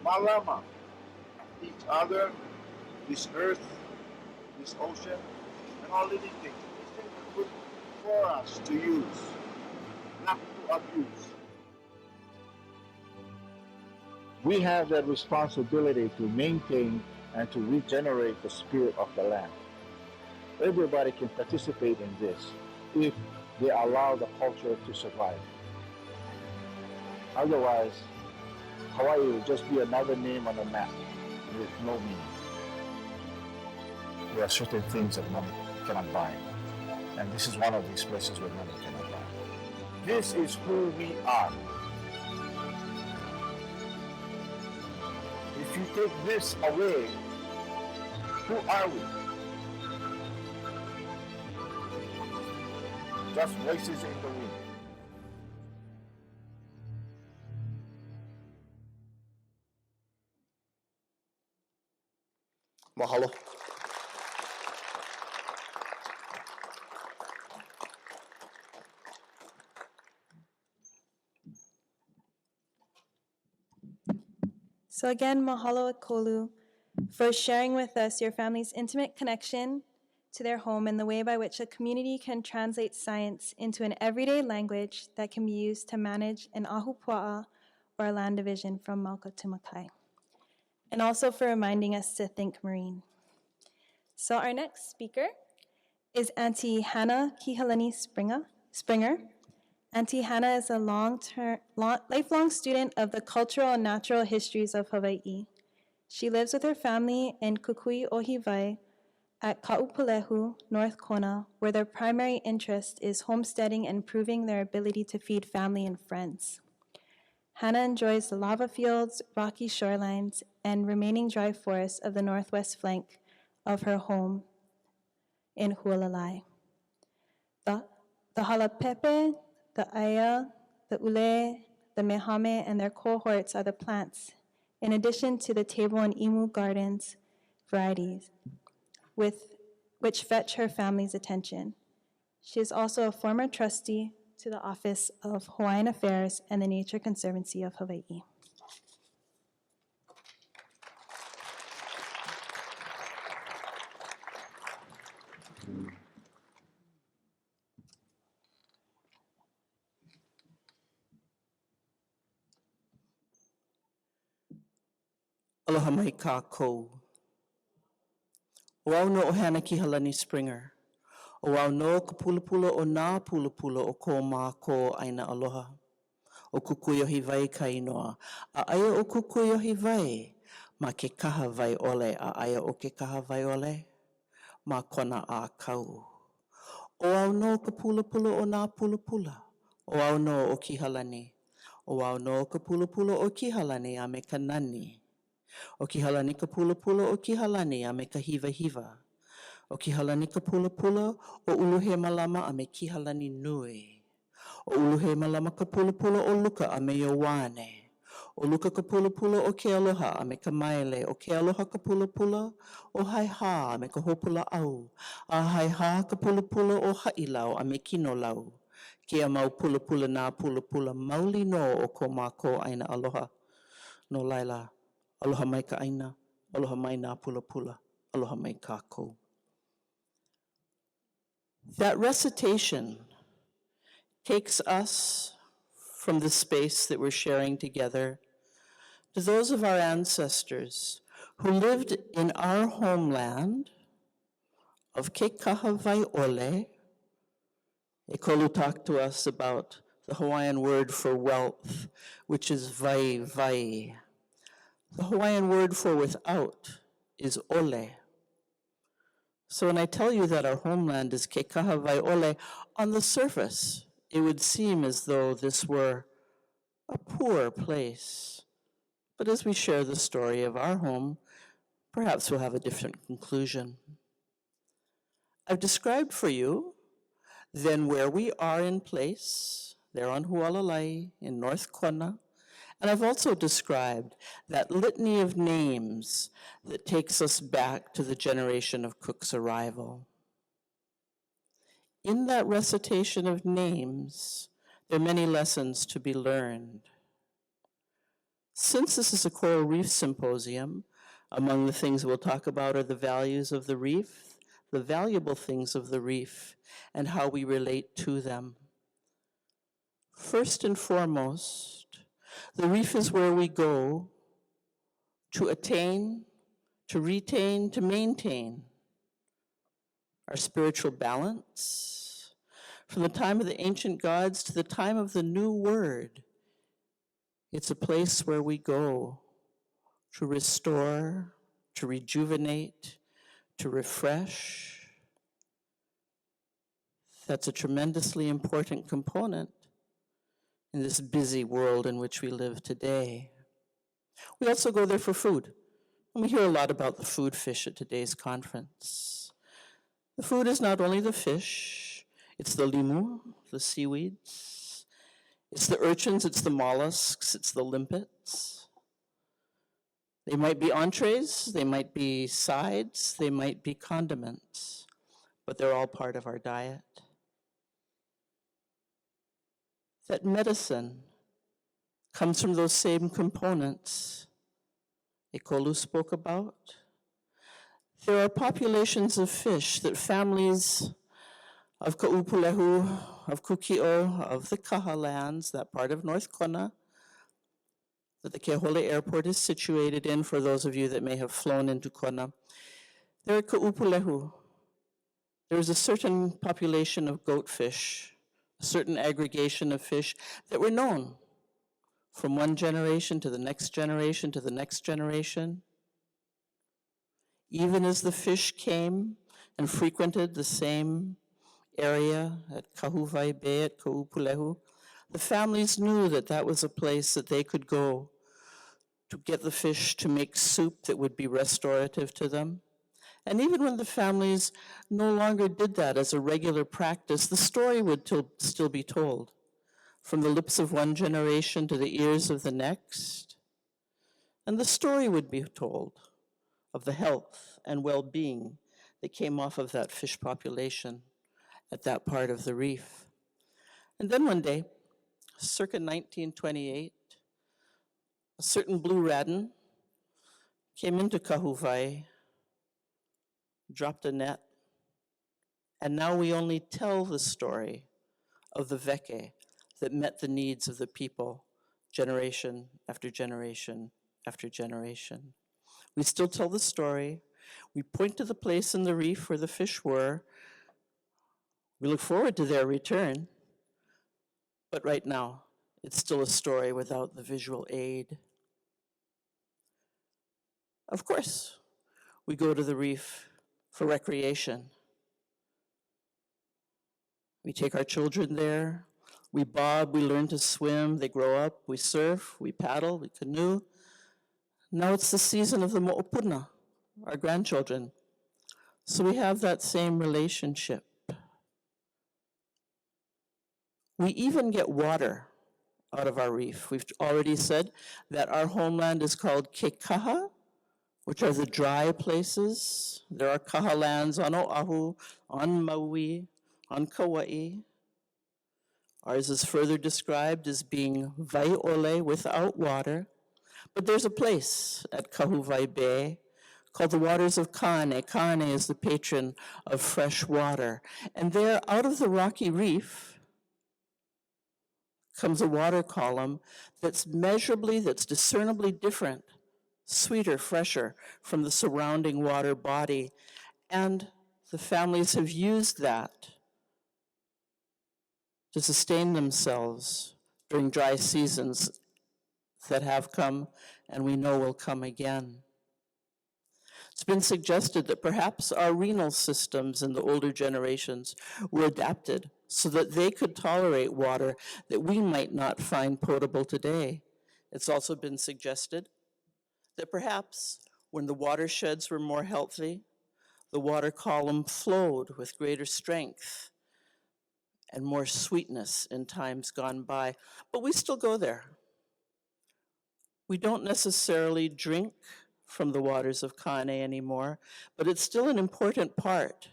malama each other, this earth, this ocean, and all living things. These things are good for us to use, not to abuse. We have that responsibility to maintain and to regenerate the spirit of the land. Everybody can participate in this if they allow the culture to survive. Otherwise, Hawaii will just be another name on a map with no meaning. There are certain things that money cannot buy, and this is one of these places where money cannot buy. This is who we are. If you take this away, who are we? Just voices in the wind. Mahalo. So again, mahalo ekolu for sharing with us your family's intimate connection to their home and the way by which a community can translate science into an everyday language that can be used to manage an ahupua'a or a land division from Mauka to Makai. And also for reminding us to think marine. So our next speaker is Auntie Hannah Kihalani Springer. Auntie Hannah is a lifelong student of the cultural and natural histories of Hawaii. She lives with her family in Kukui Ohivai at Ka'upalehu, North Kona, where their primary interest is homesteading and improving their ability to feed family and friends. Hannah enjoys the lava fields, rocky shorelines, and remaining dry forests of the northwest flank of her home in Hualalai. The halapepe, the aya, the ule, the mehame, and their cohorts are the plants, in addition to the table and imu gardens varieties, which fetch her family's attention. She is also a former trustee to the Office of Hawaiian Affairs and the Nature Conservancy of Hawaii. Aloha mai kākou. O au no o Hannah Kihalani Springer. O au no ka pulapula o nā pulapula o ko mā ko aina aloha. O kukui o hiwai ka inoa. A aia o kukui o hiwai. Ma ke kaha vai ole. A aia o ke kaha vai ole. Ma kona a kau. O au no ka pulapula o nā pulapula. O au no o Kihalani. O au no ka pulapula o Kihalani a me ka nani. O Kihalani ka pulapula o Kihalani a me ka hiva. O Kihalani ka pulapula o uluhe malama a me Kihalani nui. O uluhe malama ka pulapula o luka a me Iowane. O luka ka pula pula o ke aloha a me ka maele. O ke aloha ka pula pula o hai ha a me ka hopula au. A hai ha ka pula pula o hailau a me kino lau. Kia mau pula pula nā pula pula mauli no o ko māko aina aloha. No laila, aloha mai ka aina, aloha mai nā pula pula, aloha mai kākou. That recitation takes us from the space that we're sharing together to those of our ancestors who lived in our homeland of Ke Kaha Waiole. Ekolu talked to us about the Hawaiian word for wealth, which is vai vai. The Hawaiian word for without is ole. So when I tell you that our homeland is Ke Kaha Waiole, on the surface, it would seem as though this were a poor place. But as we share the story of our home, perhaps we'll have a different conclusion. I've described for you then where we are in place, there on Hualalai in North Kona, and I've also described that litany of names that takes us back to the generation of Cook's arrival. In that recitation of names, there are many lessons to be learned. Since this is a coral reef symposium, among the things we'll talk about are the values of the reef, the valuable things of the reef, and how we relate to them. First and foremost, the reef is where we go to attain, to retain, to maintain our spiritual balance. From the time of the ancient gods to the time of the new word, it's a place where we go to restore, to rejuvenate, to refresh. That's a tremendously important component in this busy world in which we live today. We also go there for food. And we hear a lot about the food fish at today's conference. The food is not only the fish, it's the limu, the seaweeds, it's the urchins, it's the mollusks, it's the limpets. They might be entrees, they might be sides, they might be condiments, but they're all part of our diet. That medicine comes from those same components Ekolu spoke about. There are populations of fish that families of Ka'upulehu, of Kukio, of the Kaha lands, that part of North Kona, that the Keahole Airport is situated in, for those of you that may have flown into Kona. There are Ka'upulehu. There's a certain population of goatfish, a certain aggregation of fish that were known from one generation to the next generation to the next generation. Even as the fish came and frequented the same area at Kahuvai Bay at Ka'upulehu, the families knew that that was a place that they could go to get the fish to make soup that would be restorative to them. And even when the families no longer did that as a regular practice, the story would still be told from the lips of one generation to the ears of the next. And the story would be told of the health and well-being that came off of that fish population at that part of the reef. And then one day, circa 1928, a certain blue radin came into Kahuvai, dropped a net, and now we only tell the story of the veke that met the needs of the people generation after generation after generation. We still tell the story. We point to the place in the reef where the fish were. We look forward to their return. But right now, it's still a story without the visual aid. Of course, we go to the reef for recreation. We take our children there. We bob, we learn to swim, they grow up, we surf, we paddle, we canoe. Now it's the season of the mo'opuna, our grandchildren. So we have that same relationship. We even get water out of our reef. We've already said that our homeland is called Kekaha, which are the dry places. There are kaha lands on Oahu, on Maui, on Kauai. Ours is further described as being Vaiole, without water. But there's a place at Kahuvai Bay called the Waters of Kane. Kane is the patron of fresh water. And there, out of the rocky reef, comes a water column that's discernibly different, sweeter, fresher from the surrounding water body. And the families have used that to sustain themselves during dry seasons that have come and we know will come again. It's been suggested that perhaps our renal systems in the older generations were adapted so that they could tolerate water that we might not find potable today. It's also been suggested that perhaps when the watersheds were more healthy, the water column flowed with greater strength and more sweetness in times gone by. But we still go there. We don't necessarily drink from the waters of Kane anymore, but it's still an important part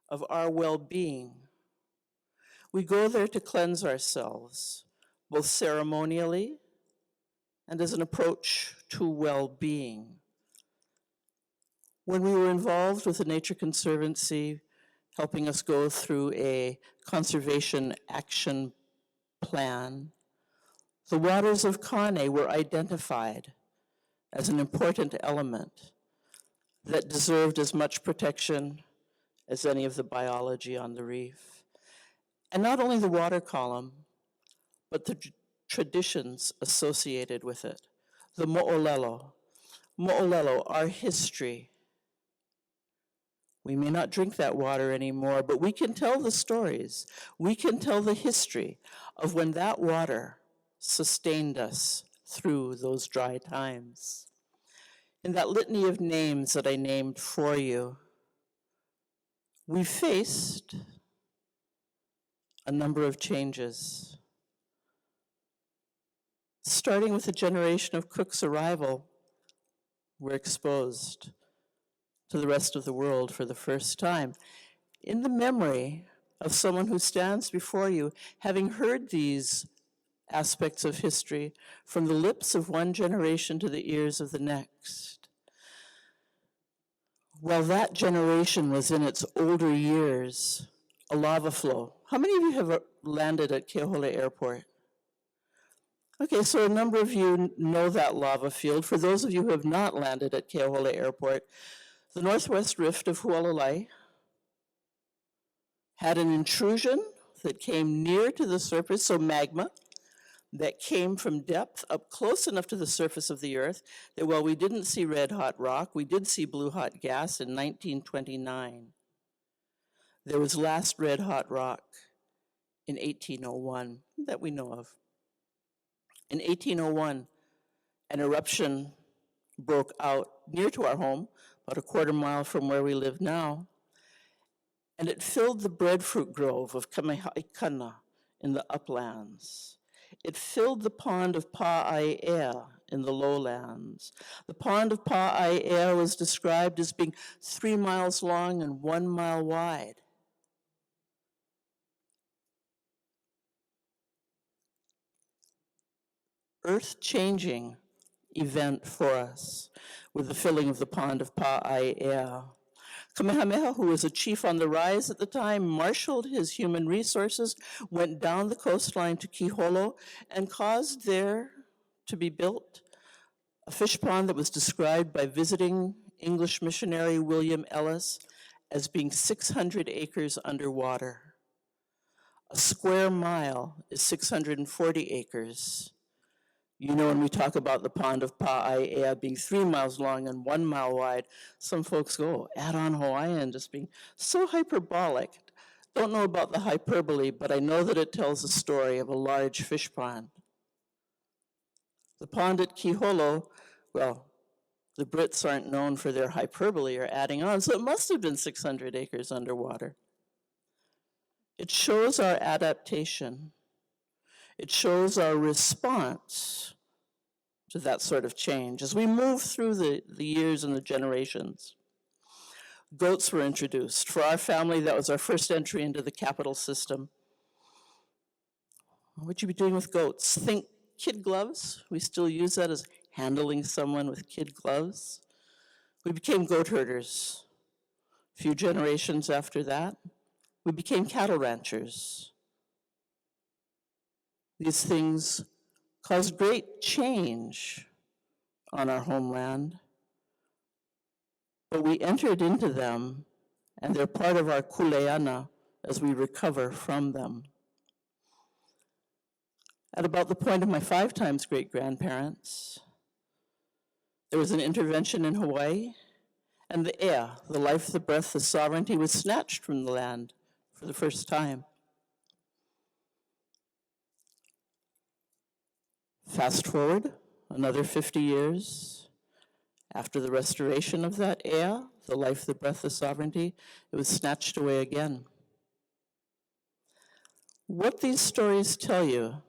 of our well-being. We go there to cleanse ourselves, both ceremonially and as an approach to well-being. When we were involved with the Nature Conservancy, helping us go through a conservation action plan, the waters of Kane were identified as an important element that deserved as much protection as any of the biology on the reef. And not only the water column, but the traditions associated with it. The mo'olelo. Mo'olelo, our history. We may not drink that water anymore, but we can tell the stories. We can tell the history of when that water sustained us through those dry times. In that litany of names that I named for you, we faced a number of changes. Starting with the generation of Cook's arrival, we're exposed to the rest of the world for the first time. In the memory of someone who stands before you, having heard these aspects of history from the lips of one generation to the ears of the next. While that generation was in its older years, a lava flow. How many of you have landed at Keohole Airport? Okay, so a number of you know that lava field. For those of you who have not landed at Keohole Airport, the Northwest Rift of Hualalai had an intrusion that came near to the surface, so magma, that came from depth up close enough to the surface of the earth that while we didn't see red hot rock, we did see blue hot gas in 1929. There was last red hot rock in 1801 that we know of. In 1801, an eruption broke out near to our home, about a quarter mile from where we live now, and it filled the breadfruit grove of Kamehaikana in the uplands. It filled the pond of Pa'aiea in the lowlands. The pond of Pa'aiea was described as being 3 miles long and 1 mile wide. Earth-changing event for us with the filling of the pond of Pa'aiea. Kamehameha, who was a chief on the rise at the time, marshaled his human resources, went down the coastline to Kiholo, and caused there to be built a fish pond that was described by visiting English missionary William Ellis as being 600 acres underwater. A square mile is 640 acres. You know, when we talk about the pond of Pa'aiea being 3 miles long and 1 mile wide, some folks go, add on Hawaiian, just being so hyperbolic. Don't know about the hyperbole, but I know that it tells a story of a large fish pond. The pond at Kiholo, well, the Brits aren't known for their hyperbole or adding on, so it must have been 600 acres underwater. It shows our adaptation. It shows our response to that sort of change. As we move through the years and the generations, goats were introduced. For our family, that was our first entry into the capital system. What would you be doing with goats? Think kid gloves. We still use that as handling someone with kid gloves. We became goat herders. A few generations after that, we became cattle ranchers. These things caused great change on our homeland, but we entered into them, and they're part of our kuleana as we recover from them. At about the point of my 5 times great-grandparents, there was an intervention in Hawaii, and the air, the life, the breath, the sovereignty was snatched from the land for the first time. Fast forward another 50 years, after the restoration of that air, the life, the breath, the sovereignty, it was snatched away again. What these stories tell you,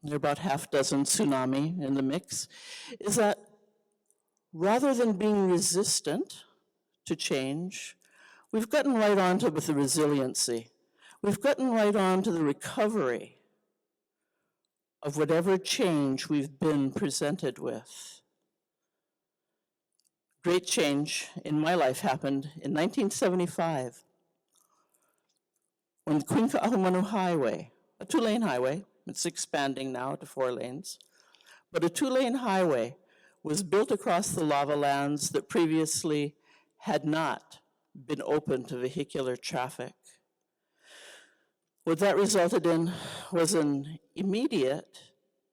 there are about half dozen tsunami in the mix, is that rather than being resistant to change, we've gotten right on to with the resiliency. We've gotten right on to the recovery of whatever change we've been presented with. Great change in my life happened in 1975 when the Queen Ka'ahumanu Highway, a 2-lane highway, it's expanding now to 4 lanes, but a 2-lane highway was built across the lava lands that previously had not been open to vehicular traffic. What that resulted in was an immediate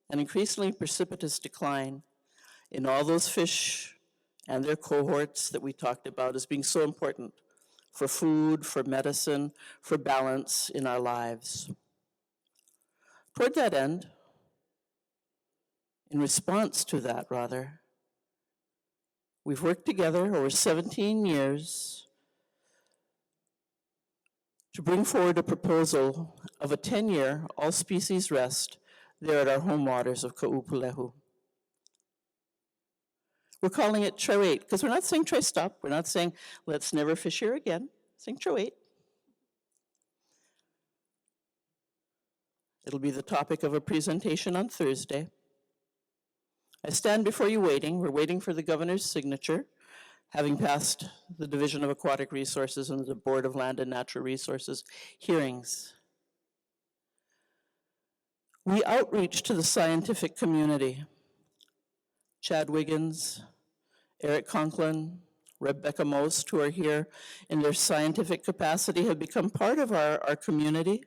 and increasingly precipitous decline in all those fish and their cohorts that we talked about as being so important for food, for medicine, for balance in our lives. Toward that end, in response to that rather, we've worked together over 17 years to bring forward a proposal of a 10-year all-species rest there at our home waters of Ka'upulehu. We're calling it Try Wait, because we're not saying try stop. We're not saying let's never fish here again. We're saying Try Wait. It'll be the topic of a presentation on Thursday. I stand before you waiting. We're waiting for the governor's signature, having passed the Division of Aquatic Resources and the Board of Land and Natural Resources hearings. We outreach to the scientific community. Chad Wiggins, Eric Conklin, Rebecca Most, who are here in their scientific capacity, have become part of our community.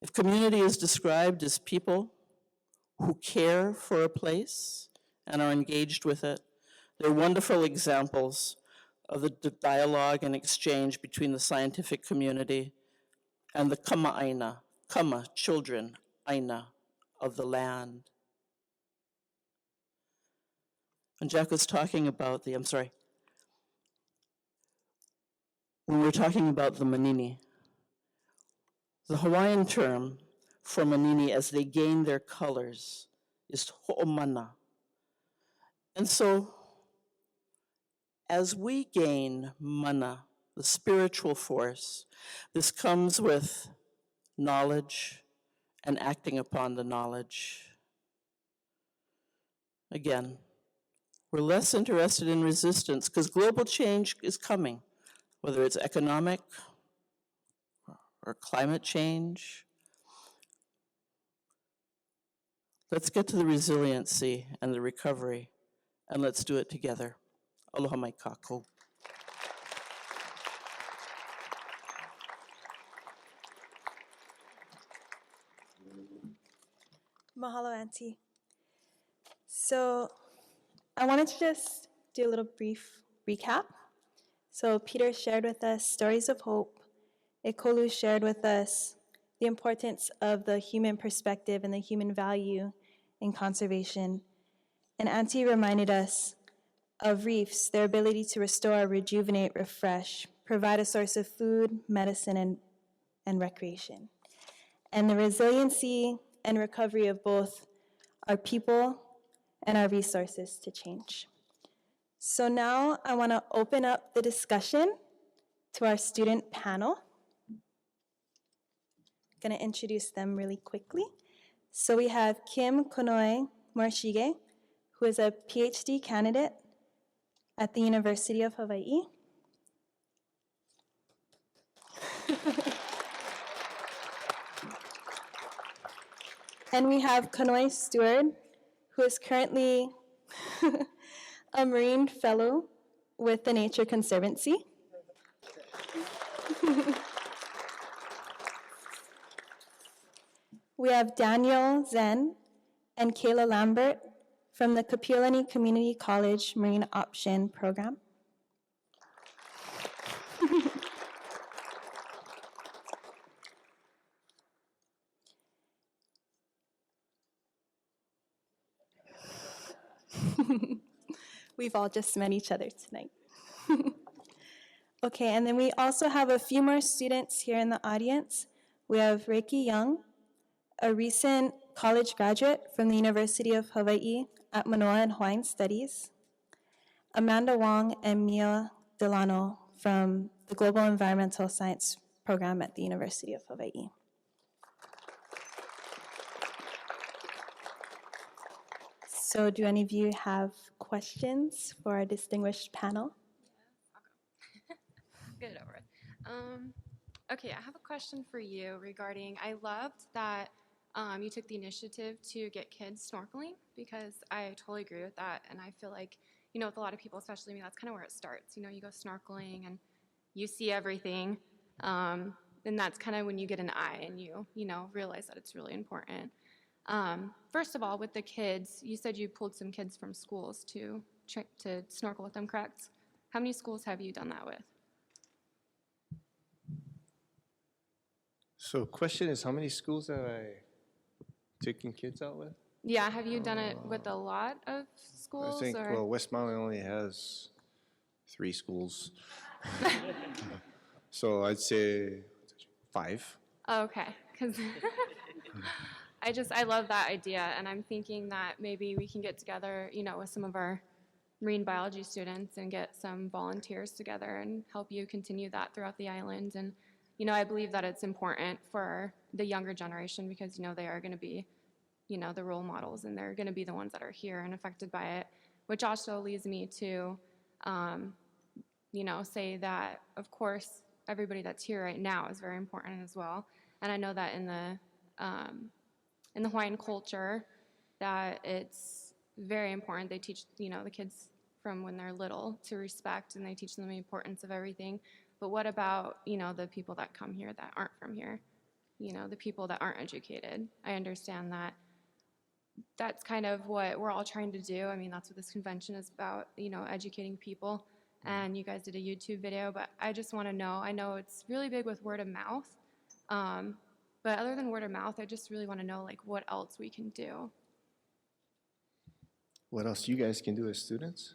If community is described as people who care for a place and are engaged with it, they're wonderful examples of the dialogue and exchange between the scientific community and the kama'aina, kama, children, aina, of the land. And Jack was talking about when we're talking about the manini, the Hawaiian term for manini as they gain their colors is ho'omana. And so, as we gain mana, the spiritual force, this comes with knowledge and acting upon the knowledge. Again, we're less interested in resistance because global change is coming, whether it's economic or climate change. Let's get to the resiliency and the recovery, and let's do it together. Aloha mai kākou. Mahalo, Auntie. So I wanted to just do a little brief recap. So Peter shared with us stories of hope. Ekolu shared with us the importance of the human perspective and the human value in conservation. And Auntie reminded us of reefs, their ability to restore, rejuvenate, refresh, provide a source of food, medicine, and recreation. and the resiliency and recovery of both our people and our resources to change. So now I want to open up the discussion to our student panel. I'm going to introduce them really quickly. So we have Kim Konoe Morishige, who is a PhD candidate at the University of Hawaii. And we have Konoe Stewart, who is currently a Marine Fellow with the Nature Conservancy. We have Daniel Zen and Kayla Lambert from the Kapiolani Community College Marine Option Program. We've all just met each other tonight. Okay, and then we also have a few more students here in the audience. We have Reiki Young, a recent college graduate from the University of Hawaii at Manoa and Hawaiian Studies, Amanda Wong and Mia Delano from the Global Environmental Science Program at the University of Hawaii. So do any of you have questions for our distinguished panel? Get it over with. Okay, I have a question for you regarding, I loved that you took the initiative to get kids snorkeling, because I totally agree with that. And I feel like, you know, with a lot of people, especially me, that's kind of where it starts. You know, you go snorkeling and you see everything. And that's kind of when you get an eye and you know, realize that it's really important. First of all, with the kids, you said you pulled some kids from schools to snorkel with them, correct? How many schools have you done that with? So question is, how many schools have I taken kids out with? Yeah, have you done it with a lot of schools? I think, or? well, West Maui only has 3 schools. So I'd say 5. Oh, okay, because I love that idea, and I'm thinking that maybe we can get together, you know, with some of our marine biology students and get some volunteers together and help you continue that throughout the island. And, you know, I believe that it's important for the younger generation because, you know, they are going to be, you know, the role models, and they're going to be the ones that are here and affected by it, which also leads me to, you know, say that, of course, everybody that's here right now is very important as well. And I know that in the Hawaiian culture, that it's very important. They teach, you know, the kids from when they're little to respect, and they teach them the importance of everything. But what about, you know, the people that come here that aren't from here? You know, the people that aren't educated. I understand that that's kind of what we're all trying to do. I mean, that's what this convention is about, you know, educating people. And you guys did a YouTube video, but I just want to know, I know it's really big with word of mouth, but other than word of mouth, I just really want to know, like, what else we can do. What else you guys can do as students?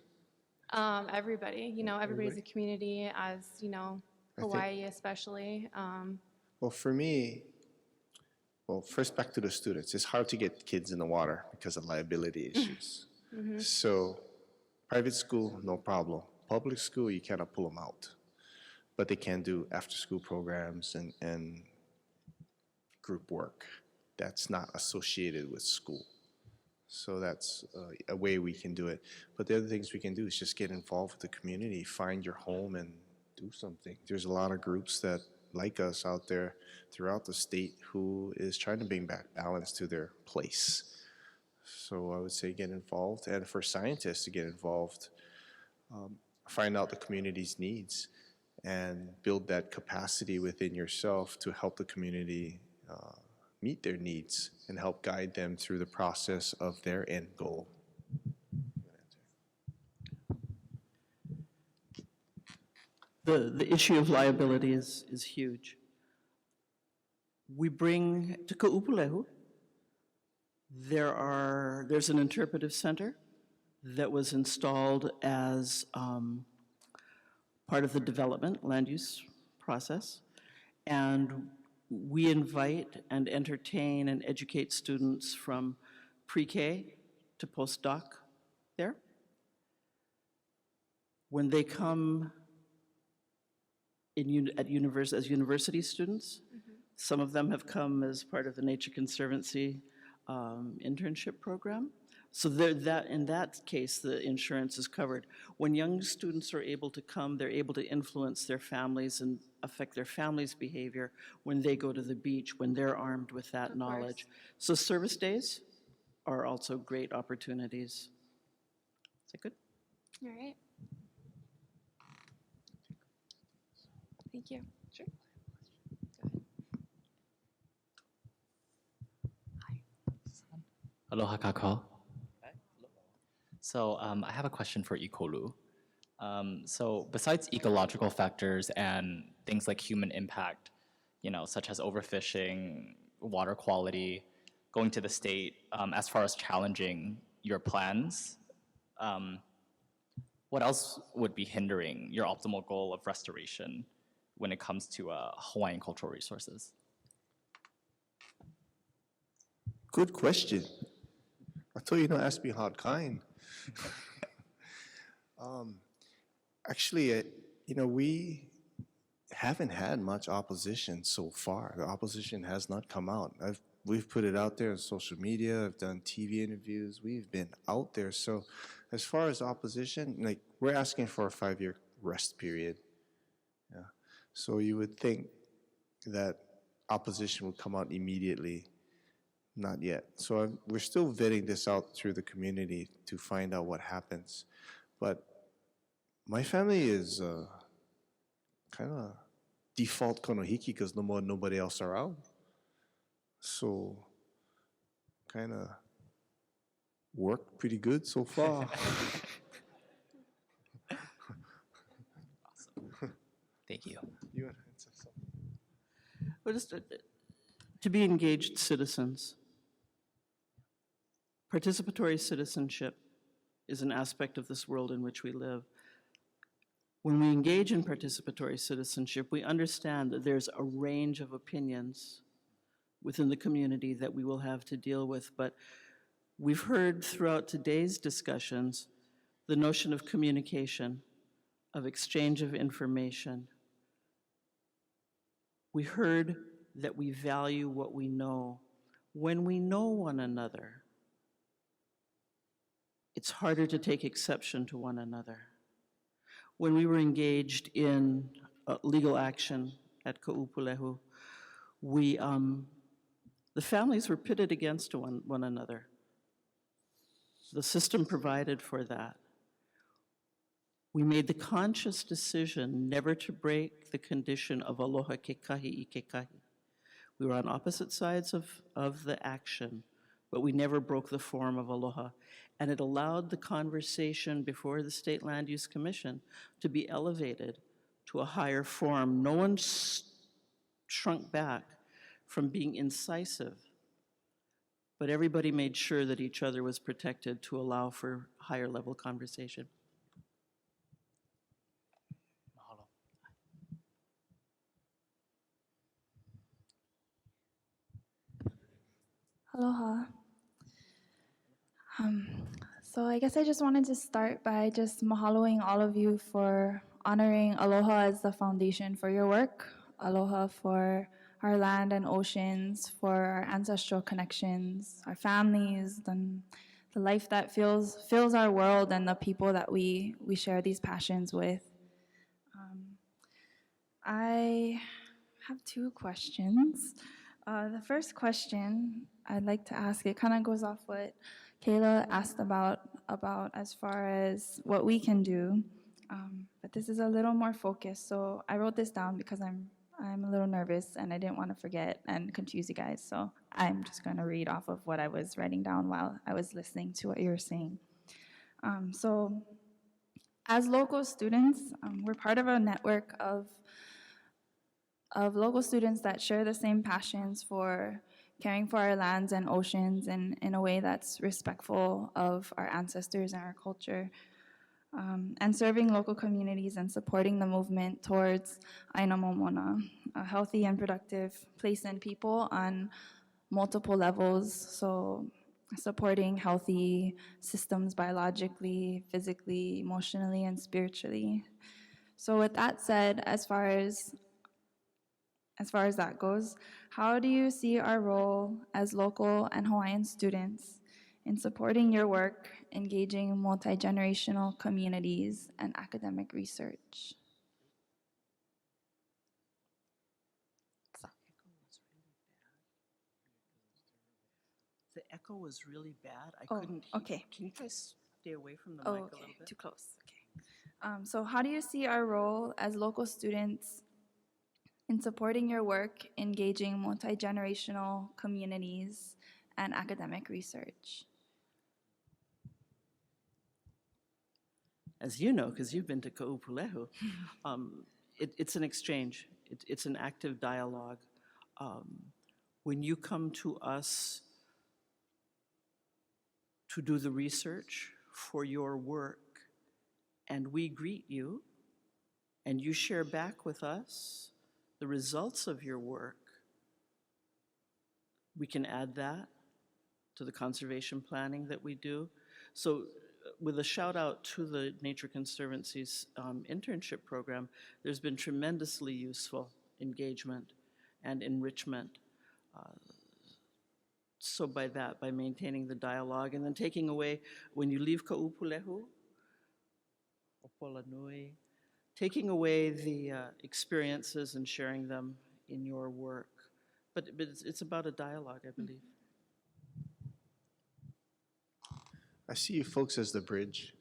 Everybody, you know, everybody's a community, as, you know, Hawaii especially. Well, for me, well, first back to the students. It's hard to get kids in the water because of liability issues. So private school, no problem. Public school, you cannot pull them out. But they can do after-school programs and group work that's not associated with school. So that's a way we can do it. But the other things we can do is just get involved with the community, find your home and do something. There's a lot of groups that, like us out there throughout the state, who is trying to bring back balance to their place. So I would say get involved. And for scientists to get involved, find out the community's needs and build that capacity within yourself to help the community meet their needs and help guide them through the process of their end goal. The issue of liability is huge. We bring to Ka'upulehu, there's an interpretive center that was installed as part of the development land use process, and we invite and entertain and educate students from pre-K to postdoc there. When they come at as university students, some of them have come as part of the Nature Conservancy internship program. So in that case, the insurance is covered. When young students are able to come, they're able to influence their families and affect their families' behavior when they go to the beach, when they're armed with that knowledge. So service days are also great opportunities. Is that good? All right. Thank you. Sure. Aloha kakao. So I have a question for Ikolu. So besides ecological factors and things like human impact, such as overfishing, water quality, going to the state, as far as challenging your plans, what else would be hindering your optimal goal of restoration when it comes to Hawaiian cultural resources? Good question. I told you don't ask me hard kind. Actually, we haven't had much opposition so far. The opposition has not come out. We've put it out there on social media. I've done TV interviews. We've been out there. So as far as opposition, we're asking for a 5-year rest period. Yeah. So you would think that opposition would come out immediately. Not yet. So we're still vetting this out through the community to find out what happens. But my family is kind of default konohiki because nobody else around. So kind of worked pretty good so far. Awesome. Thank you. You want to answer something? Well, just to be engaged citizens. Participatory citizenship is an aspect of this world in which we live. When we engage in participatory citizenship, we understand that there's a range of opinions within the community that we will have to deal with, but we've heard throughout today's discussions the notion of communication, of exchange of information. We heard that we value what we know. When we know one another, it's harder to take exception to one another. When we were engaged in legal action at Ka'upulehu, the families were pitted against one another. The system provided for that. We made the conscious decision never to break the condition of aloha kekahi I kekahi. We were on opposite sides of the action, but we never broke the form of aloha. And it allowed the conversation before the State Land Use Commission to be elevated to a higher form. No one shrunk back from being incisive, but everybody made sure that each other was protected to allow for higher level conversation. Mahalo. Aloha. So I guess I just wanted to start by just mahaloing all of you for honoring aloha as the foundation for your work. Aloha for our land and oceans, for our ancestral connections, our families, and the life that fills our world and the people that we share these passions with. I have 2 questions. The first question I'd like to ask, it kind of goes off what Kayla asked about as far as what we can do, but this is a little more focused. So I wrote this down because I'm a little nervous and I didn't want to forget and confuse you guys. So I'm just going to read off of what I was writing down while I was listening to what you were saying. So as local students, we're part of a network of local students that share the same passions for caring for our lands and oceans in a way that's respectful of our ancestors and our culture. and serving local communities and supporting the movement towards Aina Momona, a healthy and productive place and people on multiple levels. So supporting healthy systems biologically, physically, emotionally, and spiritually. So with that said, as far as that goes, how do you see our role as local and Hawaiian students in supporting your work, engaging multi-generational communities and academic research? The echo was really bad. I Oh, couldn't. okay. Can you guys stay away from the Oh, mic a okay, little bit? too close, okay. So how do you see our role as local students in supporting your work, engaging multi-generational communities and academic research? As you know, because you've been to Ka'upulehu, it's an exchange. It's an active dialogue. When you come to us to do the research for your work, and we greet you, and you share back with us the results of your work, we can add that to the conservation planning that we do. So with a shout out to the Nature Conservancy's internship program, there's been tremendously useful engagement and enrichment. So by that, by maintaining the dialogue and then taking away, when you leave Ka'upulehu, Opolanui, taking away the experiences and sharing them in your work. But it's about a dialogue, I believe. I see you folks as the bridge,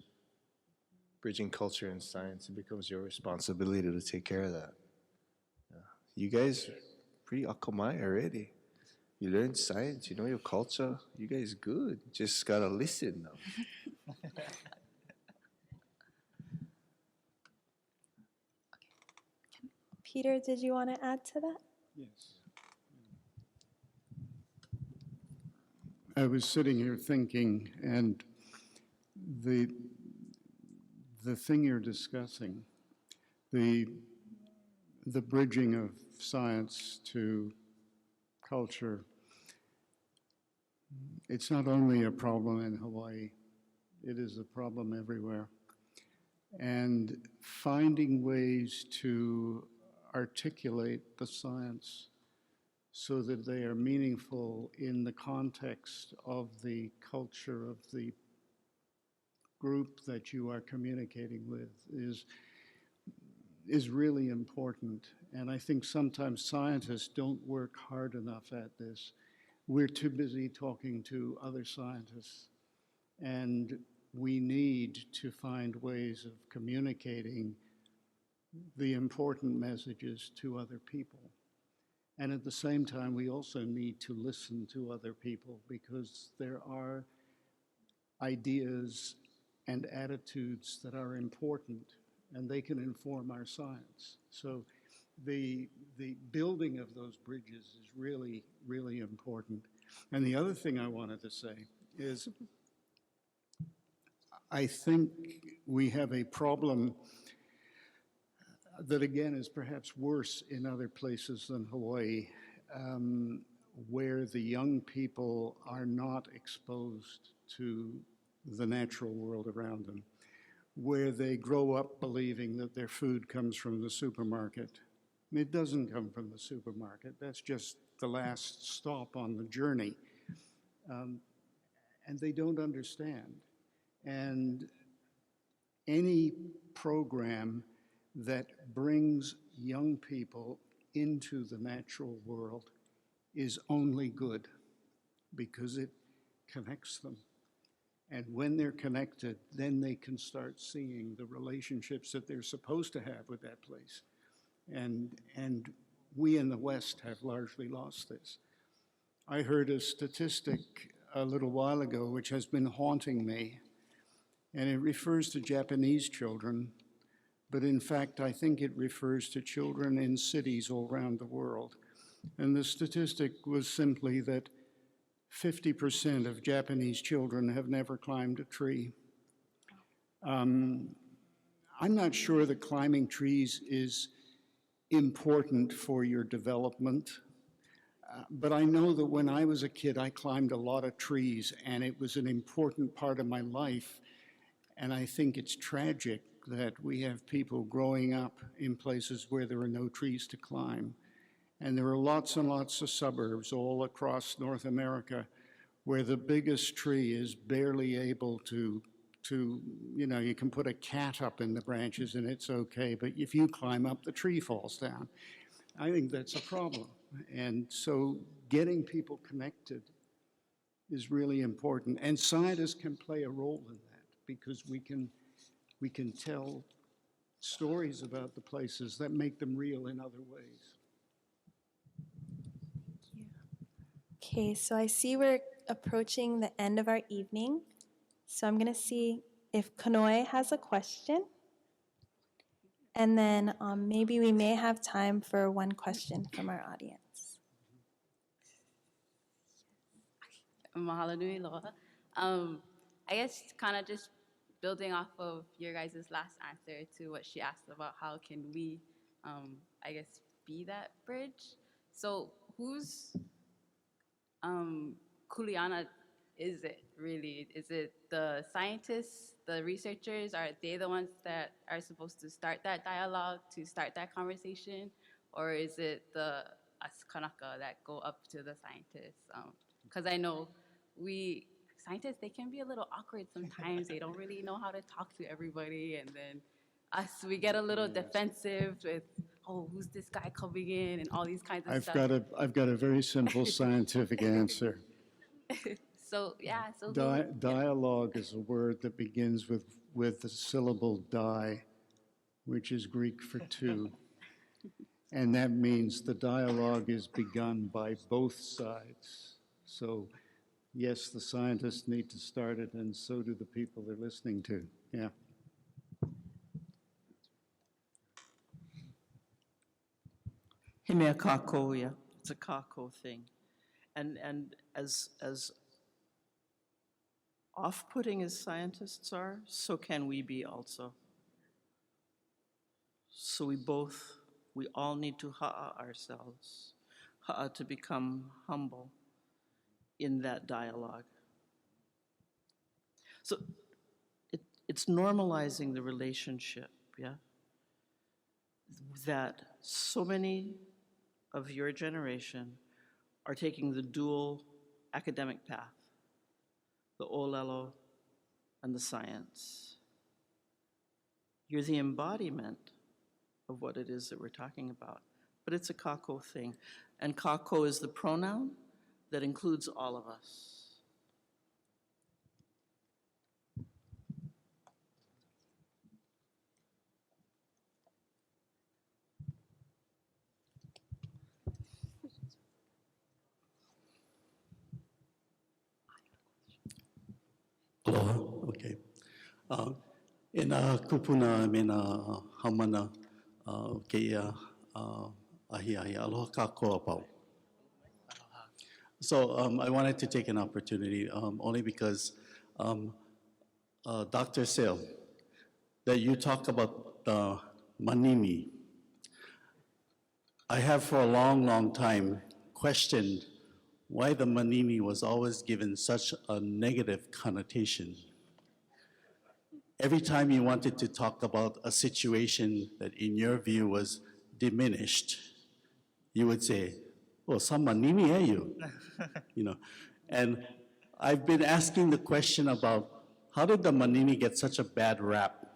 bridging culture and science. It becomes your responsibility to take care of that. Yeah. You guys pretty akamai already. You learned science, you know your culture. You guys good. Just gotta listen now. Peter, did you want to add to that? Yes. I was sitting here thinking, and the thing you're discussing, the bridging of science to culture, it's not only a problem in Hawaii, it is a problem everywhere. And finding ways to articulate the science so that they are meaningful in the context of the culture of the group that you are communicating with is really important. And I think sometimes scientists don't work hard enough at this. We're too busy talking to other scientists, and we need to find ways of communicating the important messages to other people. And at the same time, we also need to listen to other people, because there are ideas and attitudes that are important, and they can inform our science. So the building of those bridges is really, really important. And the other thing I wanted to say is I think we have a problem that, again, is perhaps worse in other places than Hawaii, where the young people are not exposed to the natural world around them, where they grow up believing that their food comes from the supermarket. It doesn't come from the supermarket. That's just the last stop on the journey. And they don't understand. And any program that brings young people into the natural world is only good, because it connects them. And when they're connected, then they can start seeing the relationships that they're supposed to have with that place. And we in the West have largely lost this. I heard a statistic a little while ago which has been haunting me, and it refers to Japanese children, but in fact, I think it refers to children in cities all around the world. And the statistic was simply that 50% of Japanese children have never climbed a tree. I'm not sure that climbing trees is important for your development. But I know that when I was a kid, I climbed a lot of trees, and it was an important part of my life. And I think it's tragic that we have people growing up in places where there are no trees to climb. And there are lots and lots of suburbs all across North America where the biggest tree is barely able to, you can put a cat up in the branches and it's okay, but if you climb up, the tree falls down. I think that's a problem. And so getting people connected is really important. And scientists can play a role in that because we can tell stories about the places that make them real in other ways. Okay, so I see we're approaching the end of our evening. So I'm going to see if Kanoe has a question. And then maybe we may have time for one question from our audience. Mahalo nui loa. I guess kind of just building off of your guys' last answer to what she asked about how can we, I guess, be that bridge. So whose kuleana is it really? Is it the scientists, the researchers? Are they the ones that are supposed to start that dialogue, to start that conversation? Or is it the us kanaka that go up to the scientists? Because I know scientists, they can be a little awkward sometimes. They don't really know how to talk to everybody. And then us, we get a little defensive with, oh, who's this guy coming in and all these kinds of stuff. I've got a very simple scientific answer. So, yeah. So dialogue is a word that begins with the syllable di, which is Greek for two. And that means the dialogue is begun by both sides. So, yes, the scientists need to start it, and so do the people they're listening to. Yeah. He mea kākou, yeah. It's a kākou thing. And as off-putting as scientists are, so can we be also. So we all need to ha'a ourselves, ha'a to become humble in that dialogue. So it's normalizing the relationship, yeah? That so many of your generation are taking the dual academic path, the olelo and the science. You're the embodiment of what it is that we're talking about, but it's a kākou thing. And kākou is the pronoun that includes all of us. Aloha, okay. E nā kupuna me nā haumana keia ahi. Aloha kākou apau. So I wanted to take an opportunity, only because Dr. Sale, that you talk about the manini. I have for a long, long time questioned why the manini was always given such a negative connotation. Every time you wanted to talk about a situation that in your view was diminished, you would say, oh, some manini you, And I've been asking the question about how did the manini get such a bad rap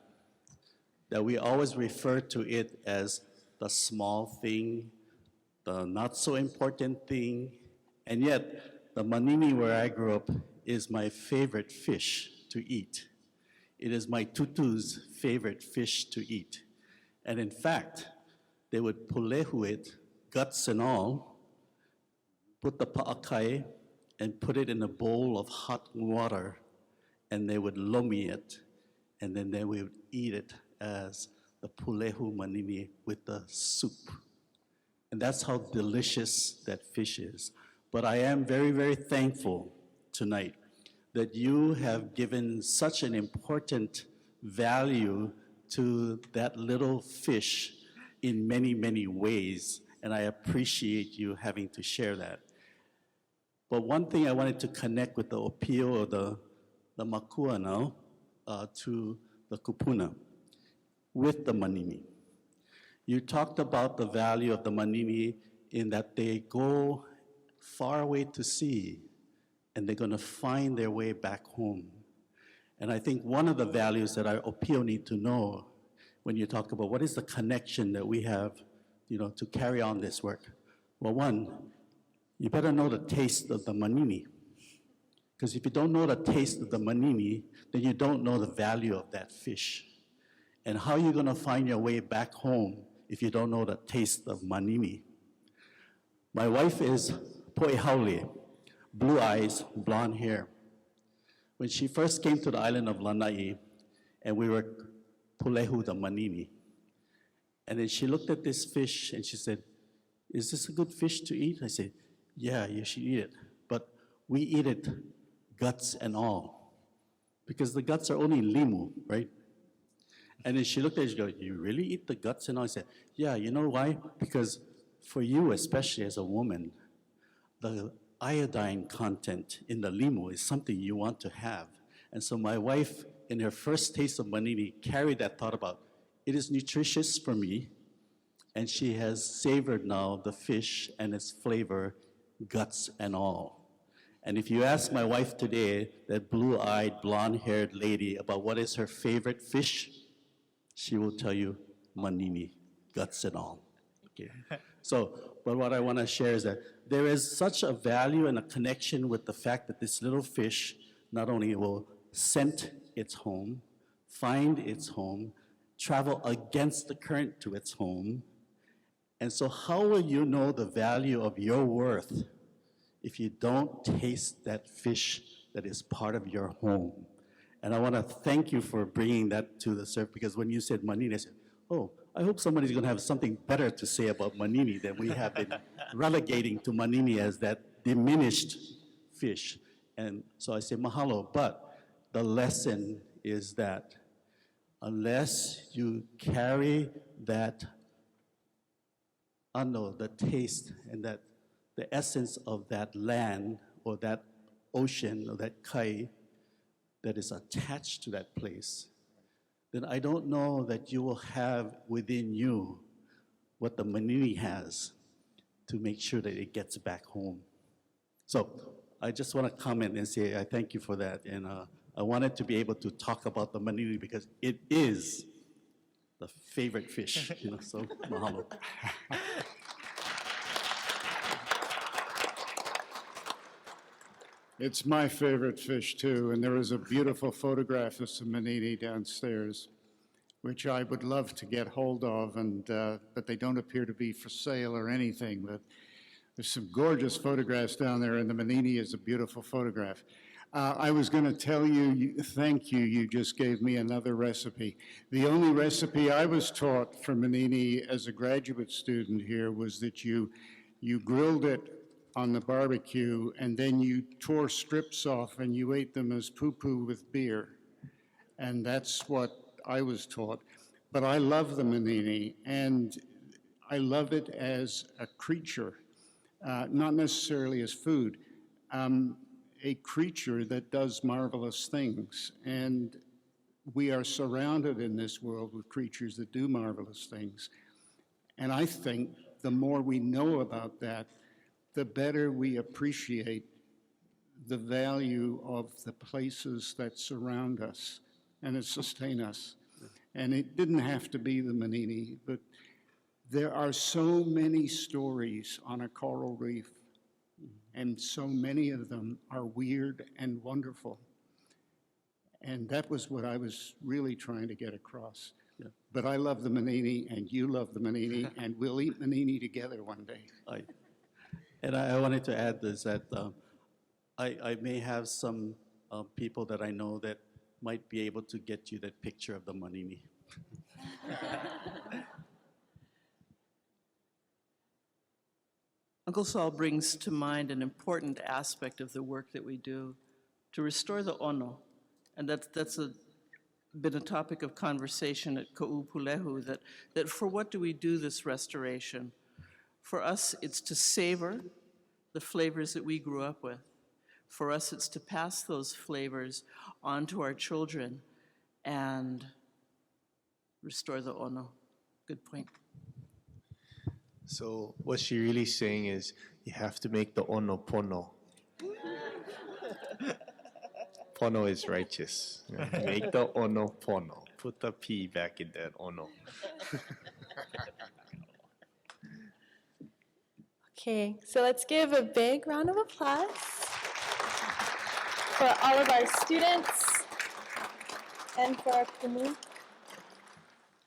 that we always refer to it as the small thing, the not so important thing, and yet the manini where I grew up is my favorite fish to eat. It is my tutu's favorite fish to eat. And in fact, they would pulehu it, guts and all, put the pa'akai and put it in a bowl of hot water, and they would lomi it, and then they would eat it as the pulehu manini with the soup. And that's how delicious that fish is. But I am very, very thankful tonight that you have given such an important value to that little fish in many, many ways, and I appreciate you having to share that. But one thing I wanted to connect with the opio or the makua now to the kupuna with the manini. You talked about the value of the manini in that they go far away to sea and they're going to find their way back home. And I think one of the values that our opio need to know when you talk about what is the connection that we have, to carry on this work. Well, one, you better know the taste of the manini. Because if you don't know the taste of the manini, then you don't know the value of that fish. And how are you going to find your way back home if you don't know the taste of manini? My wife is Poehaule, blue eyes, blonde hair. When she first came to the island of Lanai, and we were pulehu the manini, and then she looked at this fish and she said, "Is this a good fish to eat?" I said, "Yeah, you should eat it. But we eat it guts and all. Because the guts are only limu, right?" And then she looked at it and she goes, "You really eat the guts and all?" I said, "Yeah, you know why? Because for you, especially as a woman, the iodine content in the limu is something you want to have." And so my wife, in her first taste of manini, carried that thought about, it is nutritious for me, and she has savored now the fish and its flavor, guts and all. And if you ask my wife today, that blue-eyed, blonde-haired lady, about what is her favorite fish, she will tell you manini, guts and all. Okay. So, but what I want to share is that there is such a value and a connection with the fact that this little fish not only will scent its home, find its home, travel against the current to its home. And so how will you know the value of your worth if you don't taste that fish that is part of your home? And I want to thank you for bringing that to the surface, because when you said manini, I said, oh, I hope somebody's going to have something better to say about manini than we have been relegating to manini as that diminished fish. And so I say mahalo, but the lesson is that unless you carry that, the taste and that the essence of that land or that ocean or that kai that is attached to that place, then I don't know that you will have within you what the manini has to make sure that it gets back home. So I just want to comment and say I thank you for that. And I wanted to be able to talk about the manini because it is the favorite fish, so mahalo. It's my favorite fish too, and there is a beautiful photograph of some manini downstairs, which I would love to get hold of, and but they don't appear to be for sale or anything. But there's some gorgeous photographs down there, and the manini is a beautiful photograph. I was going to tell you, thank you, you just gave me another recipe. The only recipe I was taught for manini as a graduate student here was that you grilled it on the barbecue, and then you tore strips off and you ate them as poo-poo with beer. And that's what I was taught. But I love the manini, and I love it as a creature, not necessarily as food. A creature that does marvelous things. And we are surrounded in this world with creatures that do marvelous things. And I think the more we know about that, the better we appreciate the value of the places that surround us and that sustain us. And it didn't have to be the manini, but there are so many stories on a coral reef, and so many of them are weird and wonderful. And that was what I was really trying to get across. Yeah. But I love the manini, and you love the manini, and we'll eat manini together one day. And I wanted to add this, that I may have some people that I know that might be able to get you that picture of the manini. Uncle Saul brings to mind an important aspect of the work that we do to restore the ono. And that's been a topic of conversation at Ka'upulehu, that for what do we do this restoration? For us, it's to savor the flavors that we grew up with. For us, it's to pass those flavors on to our children and restore the ono. Good point. So what she's really saying is you have to make the ono pono. Pono is righteous. Right? Make the ono pono. Put the P back in that ono. Okay, so let's give a big round of applause for all of our students and for our kumu.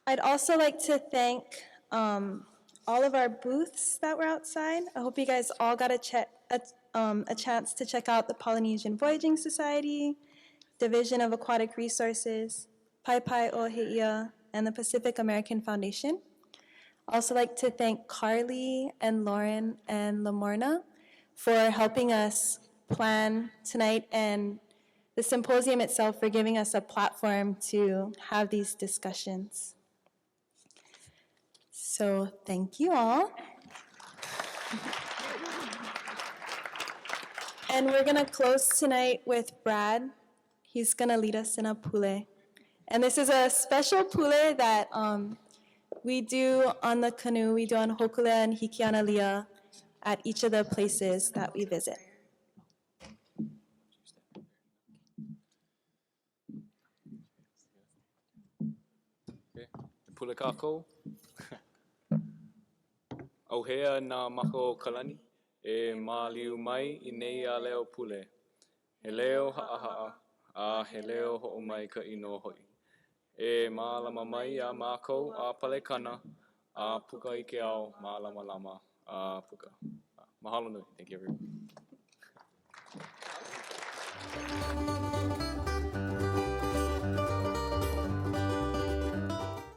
I'd also like to thank all of our booths that were outside. I hope you guys all got a chance to check out the Polynesian Voyaging Society, Division of Aquatic Resources, Pai Pai O'Heia, and the Pacific American Foundation. I'd also like to thank Carly and Lauren and Lamorna for helping us plan tonight, and the symposium itself for giving us a platform to have these discussions. So thank you all. And we're gonna close tonight with Brad. He's gonna lead us in a pule. And this is a special pule that we do on the canoe, we do on Hokule and Hikianalia at each of the places that we visit. Pule kako. Ohea na mako kalani. E maliu mai I nei a leo pule. He leo haa a he leo ho mai ka ino hoi. E malama mai a mako a palekana a puka I ke ao malama lama a puka. Mahalo nui. Thank you everyone.